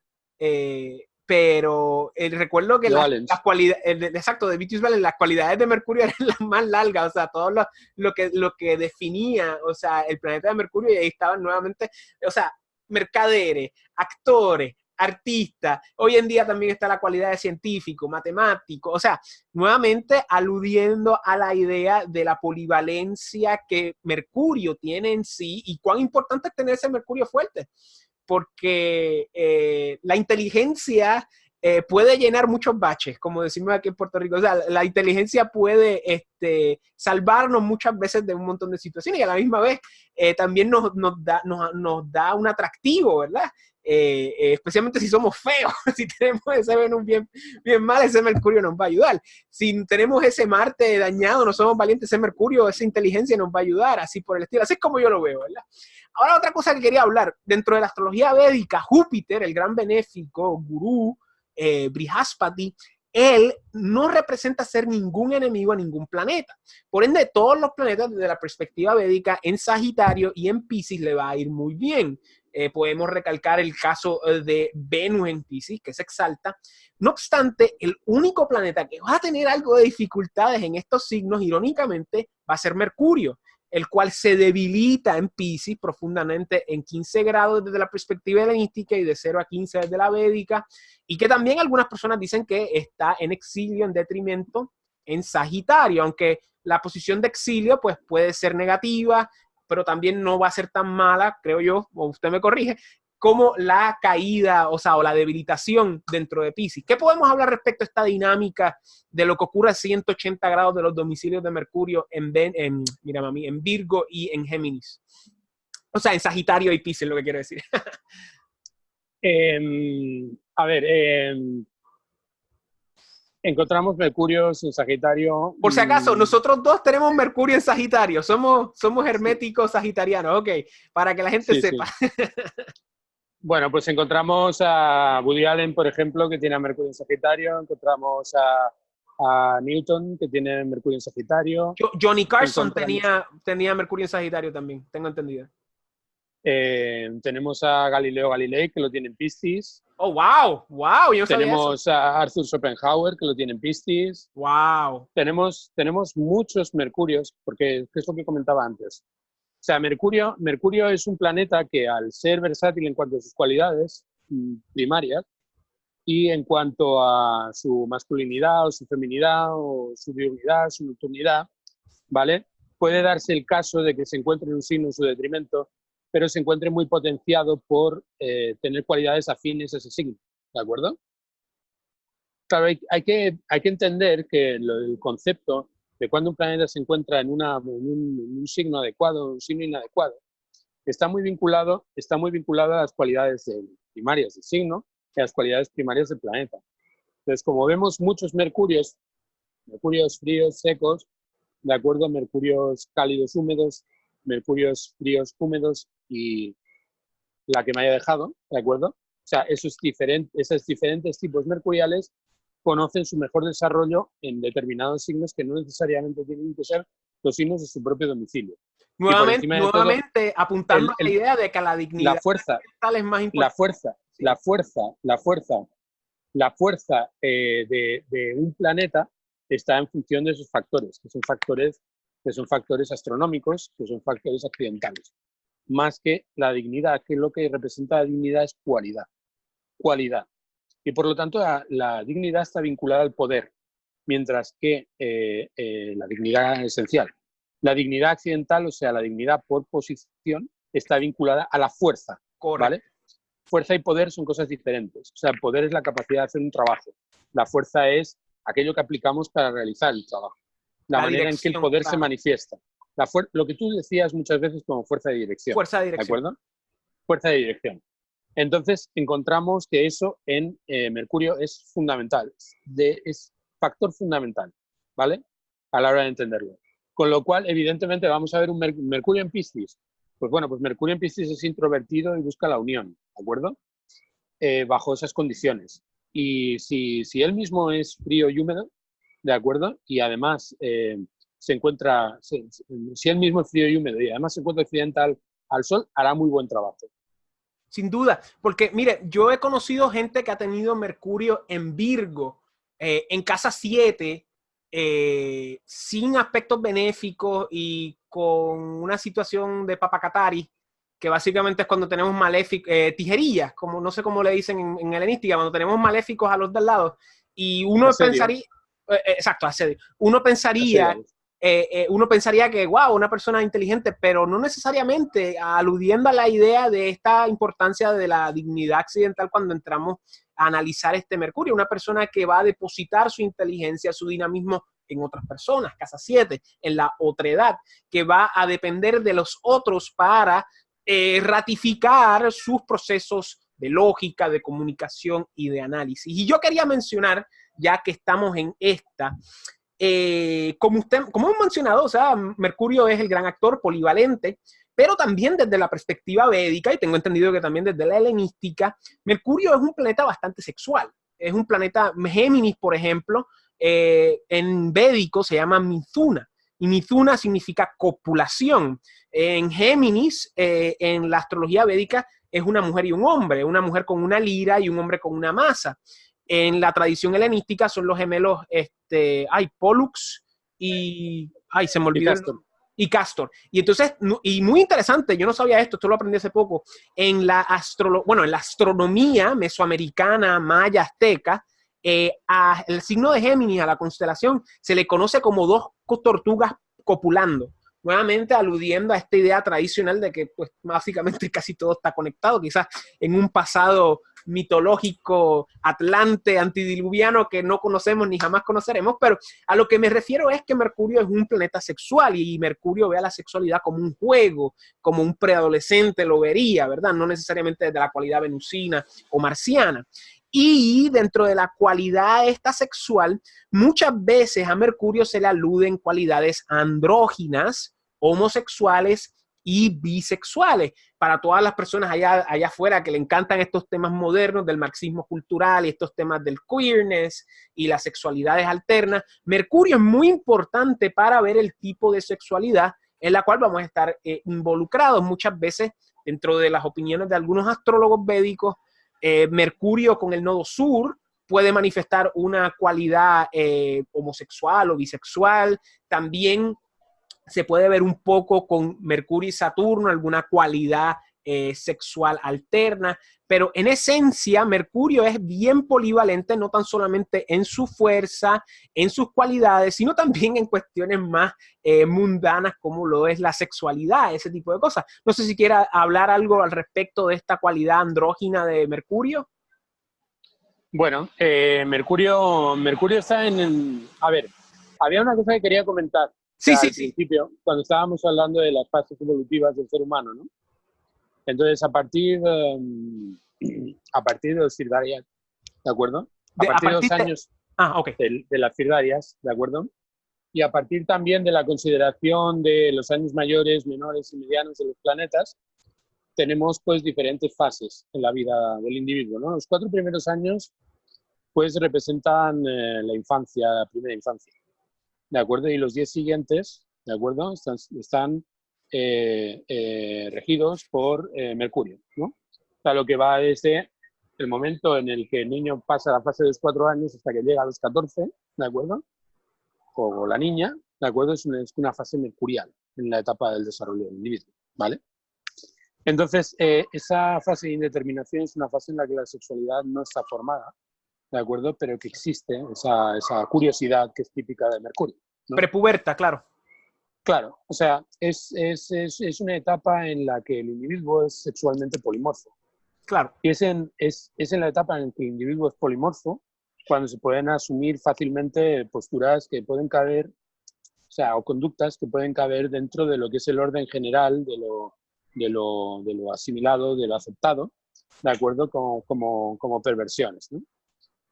pero recuerdo que De las Valens. cualidades, exacto, de Beatrice Valens, las cualidades de Mercurio eran las más largas, o sea, todo lo que definía, o sea, el planeta de Mercurio, y ahí estaban nuevamente, o sea, mercaderes, actores, artistas, hoy en día también está la cualidad de científico, matemático, o sea, nuevamente aludiendo a la idea de la polivalencia que Mercurio tiene en sí y cuán importante es tener ese Mercurio fuerte, porque la inteligencia puede llenar muchos baches, como decimos aquí en Puerto Rico. O sea, la inteligencia puede salvarnos muchas veces de un montón de situaciones y a la misma vez también nos da un atractivo, ¿verdad? Especialmente si somos feos, si tenemos ese Venus bien mal, ese Mercurio nos va a ayudar. Si tenemos ese Marte dañado, no somos valientes, ese Mercurio, esa inteligencia nos va a ayudar, así por el estilo. Así es como yo lo veo, ¿verdad? Ahora otra cosa que quería hablar, dentro de la astrología védica, Júpiter, el gran benéfico, gurú, Brihaspati, él no representa ser ningún enemigo a ningún planeta. Por ende, todos los planetas desde la perspectiva védica en Sagitario y en Piscis le va a ir muy bien. Podemos recalcar el caso de Venus en Piscis, que se exalta. No obstante, el único planeta que va a tener algo de dificultades en estos signos, irónicamente, va a ser Mercurio, el cual se debilita en Piscis profundamente en 15 grados desde la perspectiva helenística y de 0 a 15 desde la védica, y que también algunas personas dicen que está en exilio en detrimento en Sagitario, aunque la posición de exilio pues puede ser negativa, pero también no va a ser tan mala, creo yo, o usted me corrige, como la caída, o sea, o la debilitación dentro de Piscis. ¿Qué podemos hablar respecto a esta dinámica de lo que ocurre a 180 grados de los domicilios de Mercurio mira, mami, en Virgo y en Géminis? O sea, en Sagitario y Piscis, lo que quiero decir. A ver, encontramos Mercurio en Sagitario. Por si acaso, nosotros dos tenemos Mercurio en Sagitario, somos herméticos sagitarianos, ok, para que la gente Sí, sepa. sí. Bueno, pues encontramos a Woody Allen, por ejemplo, que tiene a Mercurio en Sagitario. Encontramos a Newton, que tiene Mercurio en Sagitario. Johnny Carson Encontramos, tenía Mercurio en Sagitario también, tengo entendido. tenemos a Galileo Galilei, que lo tiene en Piscis. Oh, wow, yo no sabía eso. Tenemos a Arthur Schopenhauer, que lo tiene en Piscis. Wow. Tenemos muchos Mercurios, porque es lo que comentaba antes. O sea, Mercurio es un planeta que, al ser versátil en cuanto a sus cualidades primarias y en cuanto a su masculinidad o su feminidad o su diurnidad, su nocturnidad, ¿vale? Puede darse el caso de que se encuentre en un signo en su detrimento, pero se encuentre muy potenciado por tener cualidades afines a ese signo, ¿de acuerdo? Claro, hay que entender que el concepto de cuando un planeta se encuentra en un signo adecuado o un signo inadecuado está muy vinculado a las cualidades primarias del signo y a las cualidades primarias del planeta. Entonces, como vemos muchos mercurios fríos, secos, de acuerdo a mercurios cálidos, húmedos, mercurios fríos, húmedos y la que me haya dejado, ¿de acuerdo? O sea, esos diferentes tipos mercuriales conocen su mejor desarrollo en determinados signos que no necesariamente tienen que ser los signos de su propio domicilio. Y por encima de todo, Nuevamente apuntando a la idea de que la la dignidad fuerza, mental es más la importante. fuerza, Sí. la fuerza de un planeta está en función de sus factores, que son factores astronómicos, que son factores accidentales, más que la dignidad, que lo que representa la dignidad es cualidad. Y por lo tanto la dignidad está vinculada al poder, mientras que la dignidad esencial. La dignidad accidental, o sea, la dignidad por posición, está vinculada a la fuerza, Correcto. ¿vale? Fuerza y poder son cosas diferentes. O sea, el poder es la capacidad de hacer un trabajo. La fuerza es aquello que aplicamos para realizar el trabajo. La manera en que el poder se manifiesta. Lo que tú decías muchas veces como fuerza de dirección. Fuerza de dirección. ¿De acuerdo? Fuerza de dirección. Entonces, encontramos que eso en Mercurio es fundamental, es factor fundamental, ¿vale? A la hora de entenderlo. Con lo cual, evidentemente, vamos a ver un Mercurio en Piscis. Pues bueno, pues Mercurio en Piscis es introvertido y busca la unión, ¿de acuerdo? Bajo esas condiciones. Y si él mismo es frío y húmedo, ¿de acuerdo? Y además se encuentra, si él mismo es frío y húmedo y además se encuentra occidental al sol, hará muy buen trabajo. Sin duda, porque mire, yo he conocido gente que ha tenido Mercurio en Virgo, en casa 7, sin aspectos benéficos y con una situación de papacatari, que básicamente es cuando tenemos maléficos, tijerillas, como no sé cómo le dicen en helenística, cuando tenemos maléficos a los de al lado, y uno Asedio, pensaría, exacto, asedio, uno asedio. pensaría uno pensaría que, wow, una persona inteligente, pero no necesariamente, aludiendo a la idea de esta importancia de la dignidad accidental cuando entramos a analizar este Mercurio, una persona que va a depositar su inteligencia, su dinamismo en otras personas, casa 7, en la otredad, que va a depender de los otros para ratificar sus procesos de lógica, de comunicación y de análisis. Y yo quería mencionar, ya que estamos en esta, como hemos mencionado, o sea, Mercurio es el gran actor polivalente, pero también desde la perspectiva védica, y tengo entendido que también desde la helenística, Mercurio es un planeta bastante sexual. Es un planeta, Géminis, por ejemplo, en védico se llama Mithuna, y Mithuna significa copulación. En Géminis, en la astrología védica, es una mujer y un hombre, una mujer con una lira y un hombre con una masa. En la tradición helenística son los gemelos, Pollux se me Y olvidó Castor. y Castor. Y entonces, y muy interesante, yo no sabía esto lo aprendí hace poco, en la astronomía mesoamericana, maya, azteca, el signo de Géminis, a la constelación, se le conoce como dos tortugas copulando, nuevamente aludiendo a esta idea tradicional de que pues básicamente casi todo está conectado, quizás en un pasado mitológico atlante, antidiluviano que no conocemos ni jamás conoceremos, pero a lo que me refiero es que Mercurio es un planeta sexual y Mercurio ve a la sexualidad como un juego, como un preadolescente lo vería, ¿verdad? No necesariamente desde la cualidad venusina o marciana. Y dentro de la cualidad esta sexual, muchas veces a Mercurio se le aluden cualidades andróginas, homosexuales y bisexuales. Para todas las personas allá afuera que le encantan estos temas modernos del marxismo cultural y estos temas del queerness y las sexualidades alternas, Mercurio es muy importante para ver el tipo de sexualidad en la cual vamos a estar involucrados. Muchas veces, dentro de las opiniones de algunos astrólogos védicos, Mercurio con el nodo sur puede manifestar una cualidad homosexual o bisexual. También se puede ver un poco con Mercurio y Saturno, alguna cualidad sexual alterna, pero en esencia Mercurio es bien polivalente, no tan solamente en su fuerza, en sus cualidades, sino también en cuestiones más mundanas como lo es la sexualidad, ese tipo de cosas. No sé si quiera hablar algo al respecto de esta cualidad andrógina de Mercurio. Bueno, Mercurio está a ver, había una cosa que quería comentar Sí, sí, al sí. principio, cuando estábamos hablando de las fases evolutivas del ser humano, ¿no? Entonces, a partir de los Firgarias, ¿de acuerdo? A A partir de partir los de... años Ok. de las Firgarias, ¿de acuerdo? Y a partir también de la consideración de los años mayores, menores y medianos de los planetas, tenemos pues diferentes fases en la vida del individuo, ¿no? Los 4 primeros años pues representan la infancia, la primera infancia, ¿de acuerdo? Y los 10 siguientes, ¿de acuerdo? Están regidos por Mercurio, ¿no? O sea, lo que va desde el momento en el que el niño pasa la fase de los 4 años hasta que llega a los 14, ¿de acuerdo? O la niña, ¿de acuerdo? Es una fase mercurial en la etapa del desarrollo del individuo, ¿vale? Entonces, esa fase de indeterminación es una fase en la que la sexualidad no está formada, ¿de acuerdo? Pero que existe esa curiosidad que es típica de Mercurio, ¿no? Prepuberta, claro. Claro, o sea, es una etapa en la que el individuo es sexualmente polimorfo. Claro. Y es en la etapa en la que el individuo es polimorfo cuando se pueden asumir fácilmente posturas que pueden caber, o sea, o conductas que pueden caber dentro de lo que es el orden general de lo asimilado, de lo aceptado, ¿de acuerdo? Como perversiones, ¿no?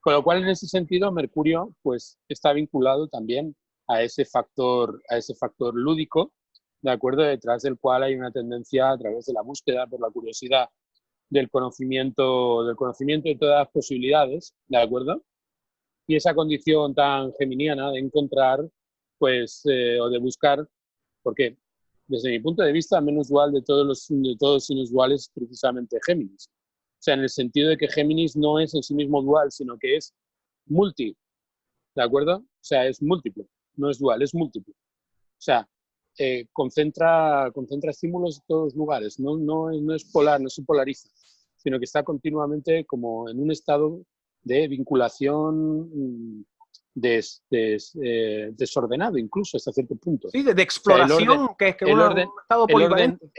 Con lo cual, en ese sentido, Mercurio pues, está vinculado también a ese factor lúdico, ¿de acuerdo? Detrás del cual hay una tendencia a través de la búsqueda por la curiosidad del conocimiento de todas las posibilidades, ¿de acuerdo? Y esa condición tan geminiana de encontrar, pues, o de buscar, porque desde mi punto de vista, el menos dual de todos los signos duales es precisamente Géminis. O sea, en el sentido de que Géminis no es en sí mismo dual, sino que es multi, ¿de acuerdo? O sea, es múltiple, no es dual, es múltiple. O sea, concentra estímulos en todos los lugares, no es polar, no se polariza, sino que está continuamente como en un estado de vinculación desordenado, incluso hasta cierto punto. Sí, de O sea, exploración, que es que un estado polivalente.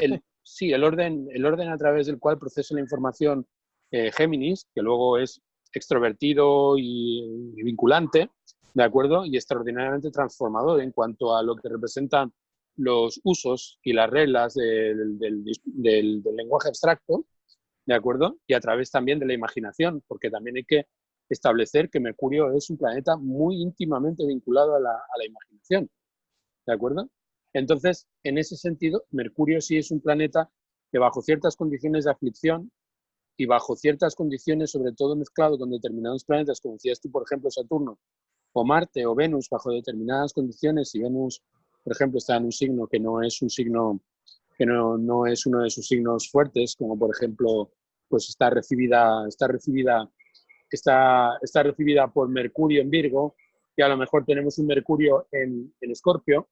el orden a través del cual procesa la información Géminis, que luego es extrovertido y vinculante, ¿de acuerdo? Y extraordinariamente transformador en cuanto a lo que representan los usos y las reglas del lenguaje abstracto, ¿de acuerdo? Y a través también de la imaginación, porque también hay que establecer que Mercurio es un planeta muy íntimamente vinculado a la imaginación, ¿de acuerdo? Entonces, en ese sentido, Mercurio sí es un planeta que bajo ciertas condiciones de aflicción y bajo ciertas condiciones, sobre todo mezclado con determinados planetas, como decías tú, por ejemplo, Saturno, o Marte o Venus, bajo determinadas condiciones, si Venus, por ejemplo, está en un signo que no es un signo, que no es uno de sus signos fuertes, como por ejemplo, pues está recibida por Mercurio en Virgo, y a lo mejor tenemos un Mercurio en Escorpio,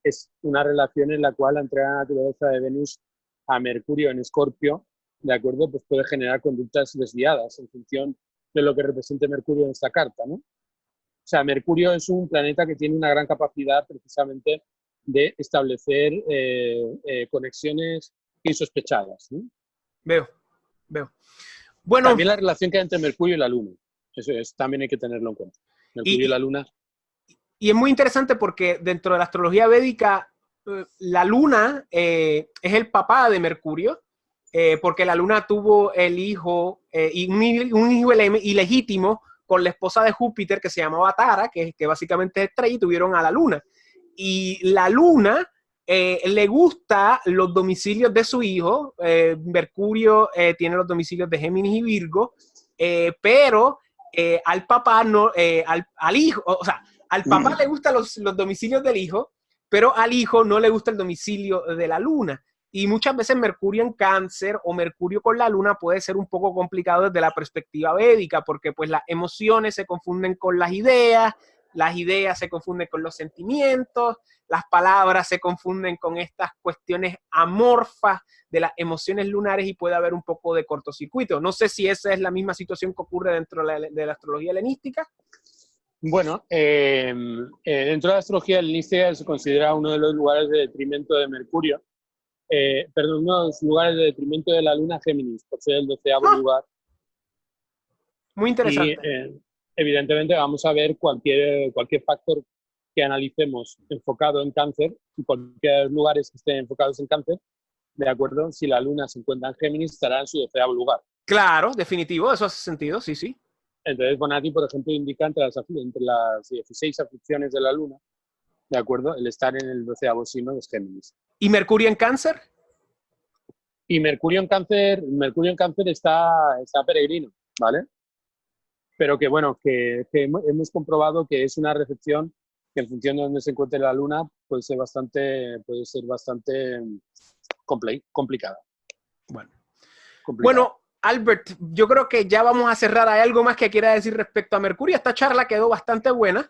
es una relación en la cual la entrega de la naturaleza de Venus a Mercurio en Escorpio, ¿de acuerdo? Pues puede generar conductas desviadas en función de lo que represente Mercurio en esta carta, ¿no? O sea, Mercurio es un planeta que tiene una gran capacidad precisamente de establecer conexiones insospechadas, ¿no? Veo, veo. Bueno, También la relación que hay entre Mercurio y la Luna, eso es, también hay que tenerlo en cuenta. Mercurio y la Luna. Y es muy interesante porque dentro de la astrología védica, la luna es el papá de Mercurio, porque la luna tuvo el hijo, y un hijo ilegítimo con la esposa de Júpiter que se llamaba Tara, que básicamente es estrella, y tuvieron a la luna. Y la luna le gusta los domicilios de su hijo. Mercurio tiene los domicilios de Géminis y Virgo, pero al papá no, al hijo, o sea, al papá le gustan los domicilios del hijo, pero al hijo no le gusta el domicilio de la luna. Y muchas veces Mercurio en Cáncer o Mercurio con la luna puede ser un poco complicado desde la perspectiva védica, porque pues las emociones se confunden con las ideas se confunden con los sentimientos, las palabras se confunden con estas cuestiones amorfas de las emociones lunares y puede haber un poco de cortocircuito. No sé si esa es la misma situación que ocurre dentro de la astrología helenística. Bueno, dentro de la astrología helenística se considera uno de los lugares de detrimento de Mercurio, perdón, uno de los lugares de detrimento de la luna Géminis, por ser el 12º lugar. Muy interesante. Y evidentemente vamos a ver cualquier factor que analicemos enfocado en Cáncer, y cualquier lugares que estén enfocados en Cáncer, ¿de acuerdo? Si la luna se encuentra en Géminis, estará en su 12º lugar. Claro, definitivo, eso hace sentido, sí, sí. Entonces, Bonatti, por ejemplo, indica entre las 16 aflicciones de la luna, ¿de acuerdo? El estar en el 12º signo es Géminis. ¿Y Mercurio en Cáncer? Y Mercurio en Cáncer está peregrino, ¿vale? Pero que bueno, que hemos comprobado que es una recepción que en función de donde se encuentre la luna puede ser bastante complicada. Bueno, Albert, yo creo que ya vamos a cerrar. ¿Hay algo más que quiera decir respecto a Mercurio? Esta charla quedó bastante buena.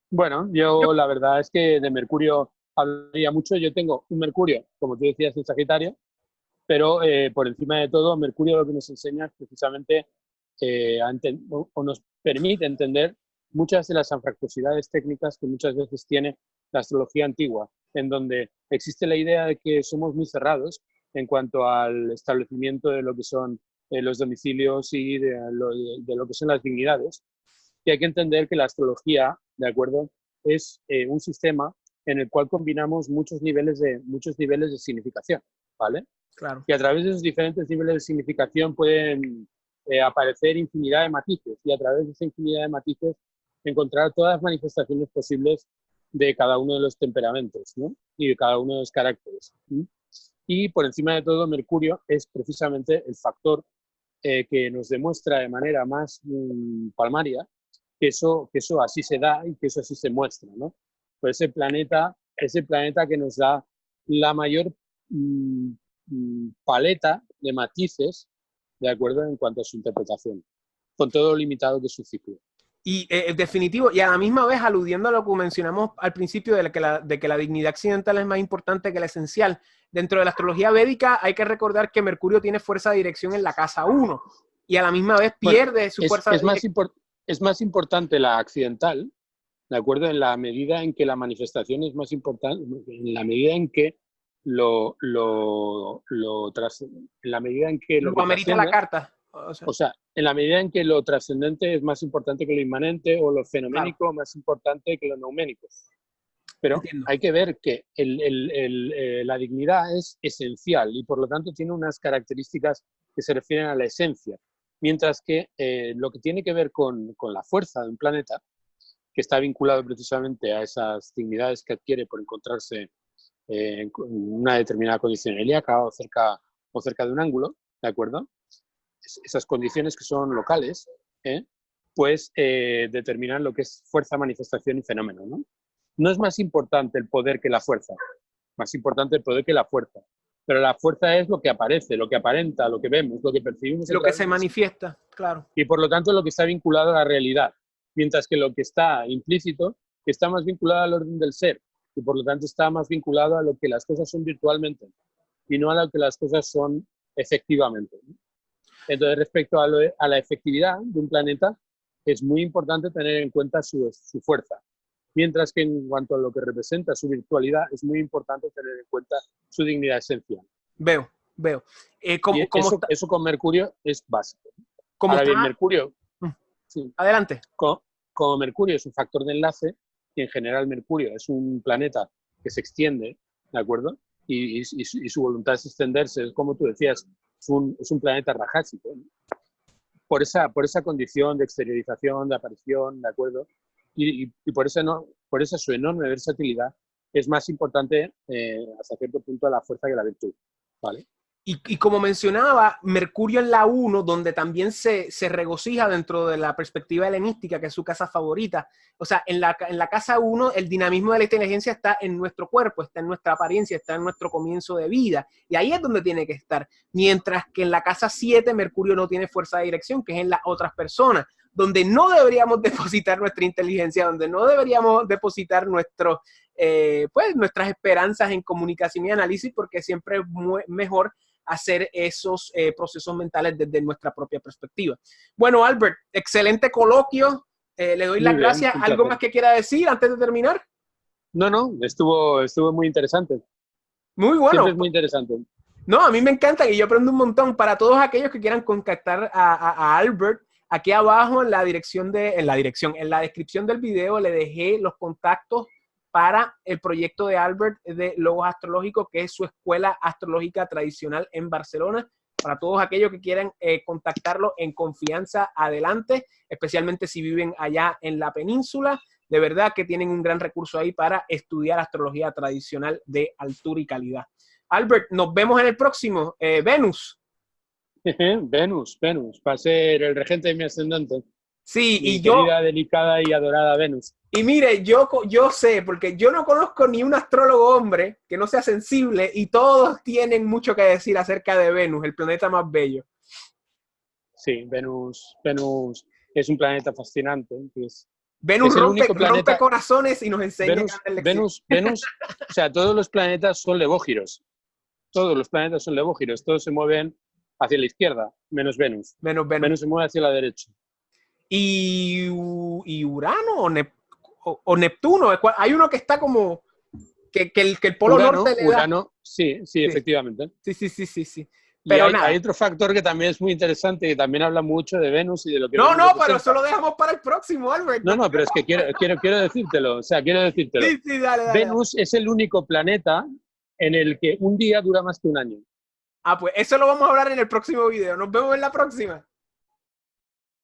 Bueno, yo la verdad es que de Mercurio hablaría mucho. Yo tengo un Mercurio, como tú decías, en Sagitario, pero por encima de todo, Mercurio lo que nos enseña es precisamente o nos permite entender muchas de las anfractuosidades técnicas que muchas veces tiene la astrología antigua, en donde existe la idea de que somos muy cerrados en cuanto al establecimiento de lo que son los domicilios y de lo que son las dignidades. Y hay que entender que la astrología, ¿de acuerdo?, es un sistema en el cual combinamos muchos niveles de significación, ¿vale? Claro. Y a través de esos diferentes niveles de significación pueden aparecer infinidad de matices, y a través de esa infinidad de matices encontrar todas las manifestaciones posibles de cada uno de los temperamentos, ¿no? Y de cada uno de los caracteres. Y por encima de todo, Mercurio es precisamente el factor que nos demuestra de manera más palmaria que eso así se da y que eso así se muestra, ¿no? Pues ese planeta que nos da la mayor paleta de matices, ¿de acuerdo? En cuanto a su interpretación, con todo lo limitado que es su ciclo. Y definitivo, y a la misma vez aludiendo a lo que mencionamos al principio de que la dignidad accidental es más importante que la esencial. Dentro de la astrología védica hay que recordar que Mercurio tiene fuerza de dirección en la casa 1 y a la misma vez pierde su fuerza de dirección. Es más importante la accidental, ¿de acuerdo? En la medida en que la manifestación es más importante, en la medida en que en la medida en que lo amerita la carta. O sea, en la medida en que lo trascendente es más importante que lo inmanente o lo fenoménico Claro. más importante que lo neuménico. Pero Entiendo. hay que ver que la dignidad es esencial y por lo tanto tiene unas características que se refieren a la esencia. Mientras que lo que tiene que ver con la fuerza de un planeta, que está vinculado precisamente a esas dignidades que adquiere por encontrarse en una determinada condición helíaca o cerca de un ángulo, ¿de acuerdo? Esas condiciones que son locales, pues determinan lo que es fuerza, manifestación y fenómeno, ¿no? No es más importante el poder que la fuerza, más importante el poder que la fuerza. Pero la fuerza es lo que aparece, lo que aparenta, lo que vemos, lo que percibimos. Lo que se manifiesta, claro. Y por lo tanto lo que está vinculado a la realidad. Mientras que lo que está implícito está más vinculado al orden del ser y por lo tanto está más vinculado a lo que las cosas son virtualmente y no a lo que las cosas son efectivamente. Entonces, respecto a la efectividad de un planeta, es muy importante tener en cuenta su fuerza. Mientras que en cuanto a lo que representa su virtualidad, es muy importante tener en cuenta su dignidad esencial. Veo. Eso con Mercurio es básico. Ahora bien, Mercurio... Sí. Adelante. Como Mercurio es un factor de enlace, y en general Mercurio es un planeta que se extiende, ¿de acuerdo? Y su voluntad es extenderse, como tú decías, es un planeta rajásico, ¿no? Por esa condición de exteriorización, de aparición, ¿de acuerdo? Y por esa su enorme versatilidad es más importante hasta cierto punto la fuerza que la virtud, ¿vale? Y como mencionaba, Mercurio en la 1, donde también se regocija dentro de la perspectiva helenística, que es su casa favorita. O sea, en la casa 1, el dinamismo de la inteligencia está en nuestro cuerpo, está en nuestra apariencia, está en nuestro comienzo de vida. Y ahí es donde tiene que estar. Mientras que en la casa 7, Mercurio no tiene fuerza de dirección, que es en las otras personas, donde no deberíamos depositar nuestra inteligencia, donde no deberíamos depositar nuestras esperanzas en comunicación y análisis, porque siempre es mejor hacer esos procesos mentales desde nuestra propia perspectiva. Bueno, Albert, excelente coloquio. Le doy las gracias. ¿Algo más que quiera decir antes de terminar? No, estuvo muy interesante. Muy bueno. Siempre es muy interesante. No, a mí me encanta y yo aprendo un montón. Para todos aquellos que quieran contactar a Albert, aquí abajo en la descripción del video le dejé los contactos para el proyecto de Albert de Logos Astrológicos, que es su escuela astrológica tradicional en Barcelona. Para todos aquellos que quieran contactarlo en confianza, adelante, especialmente si viven allá en la península. De verdad que tienen un gran recurso ahí para estudiar astrología tradicional de altura y calidad. Albert, nos vemos en el próximo. Venus. Venus, va a ser el regente de mi ascendente. Sí, mi querida, delicada y adorada Venus. Y mire, yo sé, porque yo no conozco ni un astrólogo hombre que no sea sensible y todos tienen mucho que decir acerca de Venus, el planeta más bello. Sí, Venus es un planeta fascinante. Venus rompe corazones y nos enseña Venus, o sea, todos los planetas son levógiros. Todos se mueven hacia la izquierda, menos Venus. Venus se mueve hacia la derecha. ¿Y Urano o Neptuno? Hay uno que está como que el polo norte le da. Urano, sí, efectivamente. Sí. Pero hay otro factor que también es muy interesante, que también habla mucho de Venus y de lo que... pero eso lo dejamos para el próximo, Albert. No, pero es que quiero decírtelo. Sí, dale. Venus es el único planeta en el que un día dura más que un año. Pues eso lo vamos a hablar en el próximo video. Nos vemos en la próxima.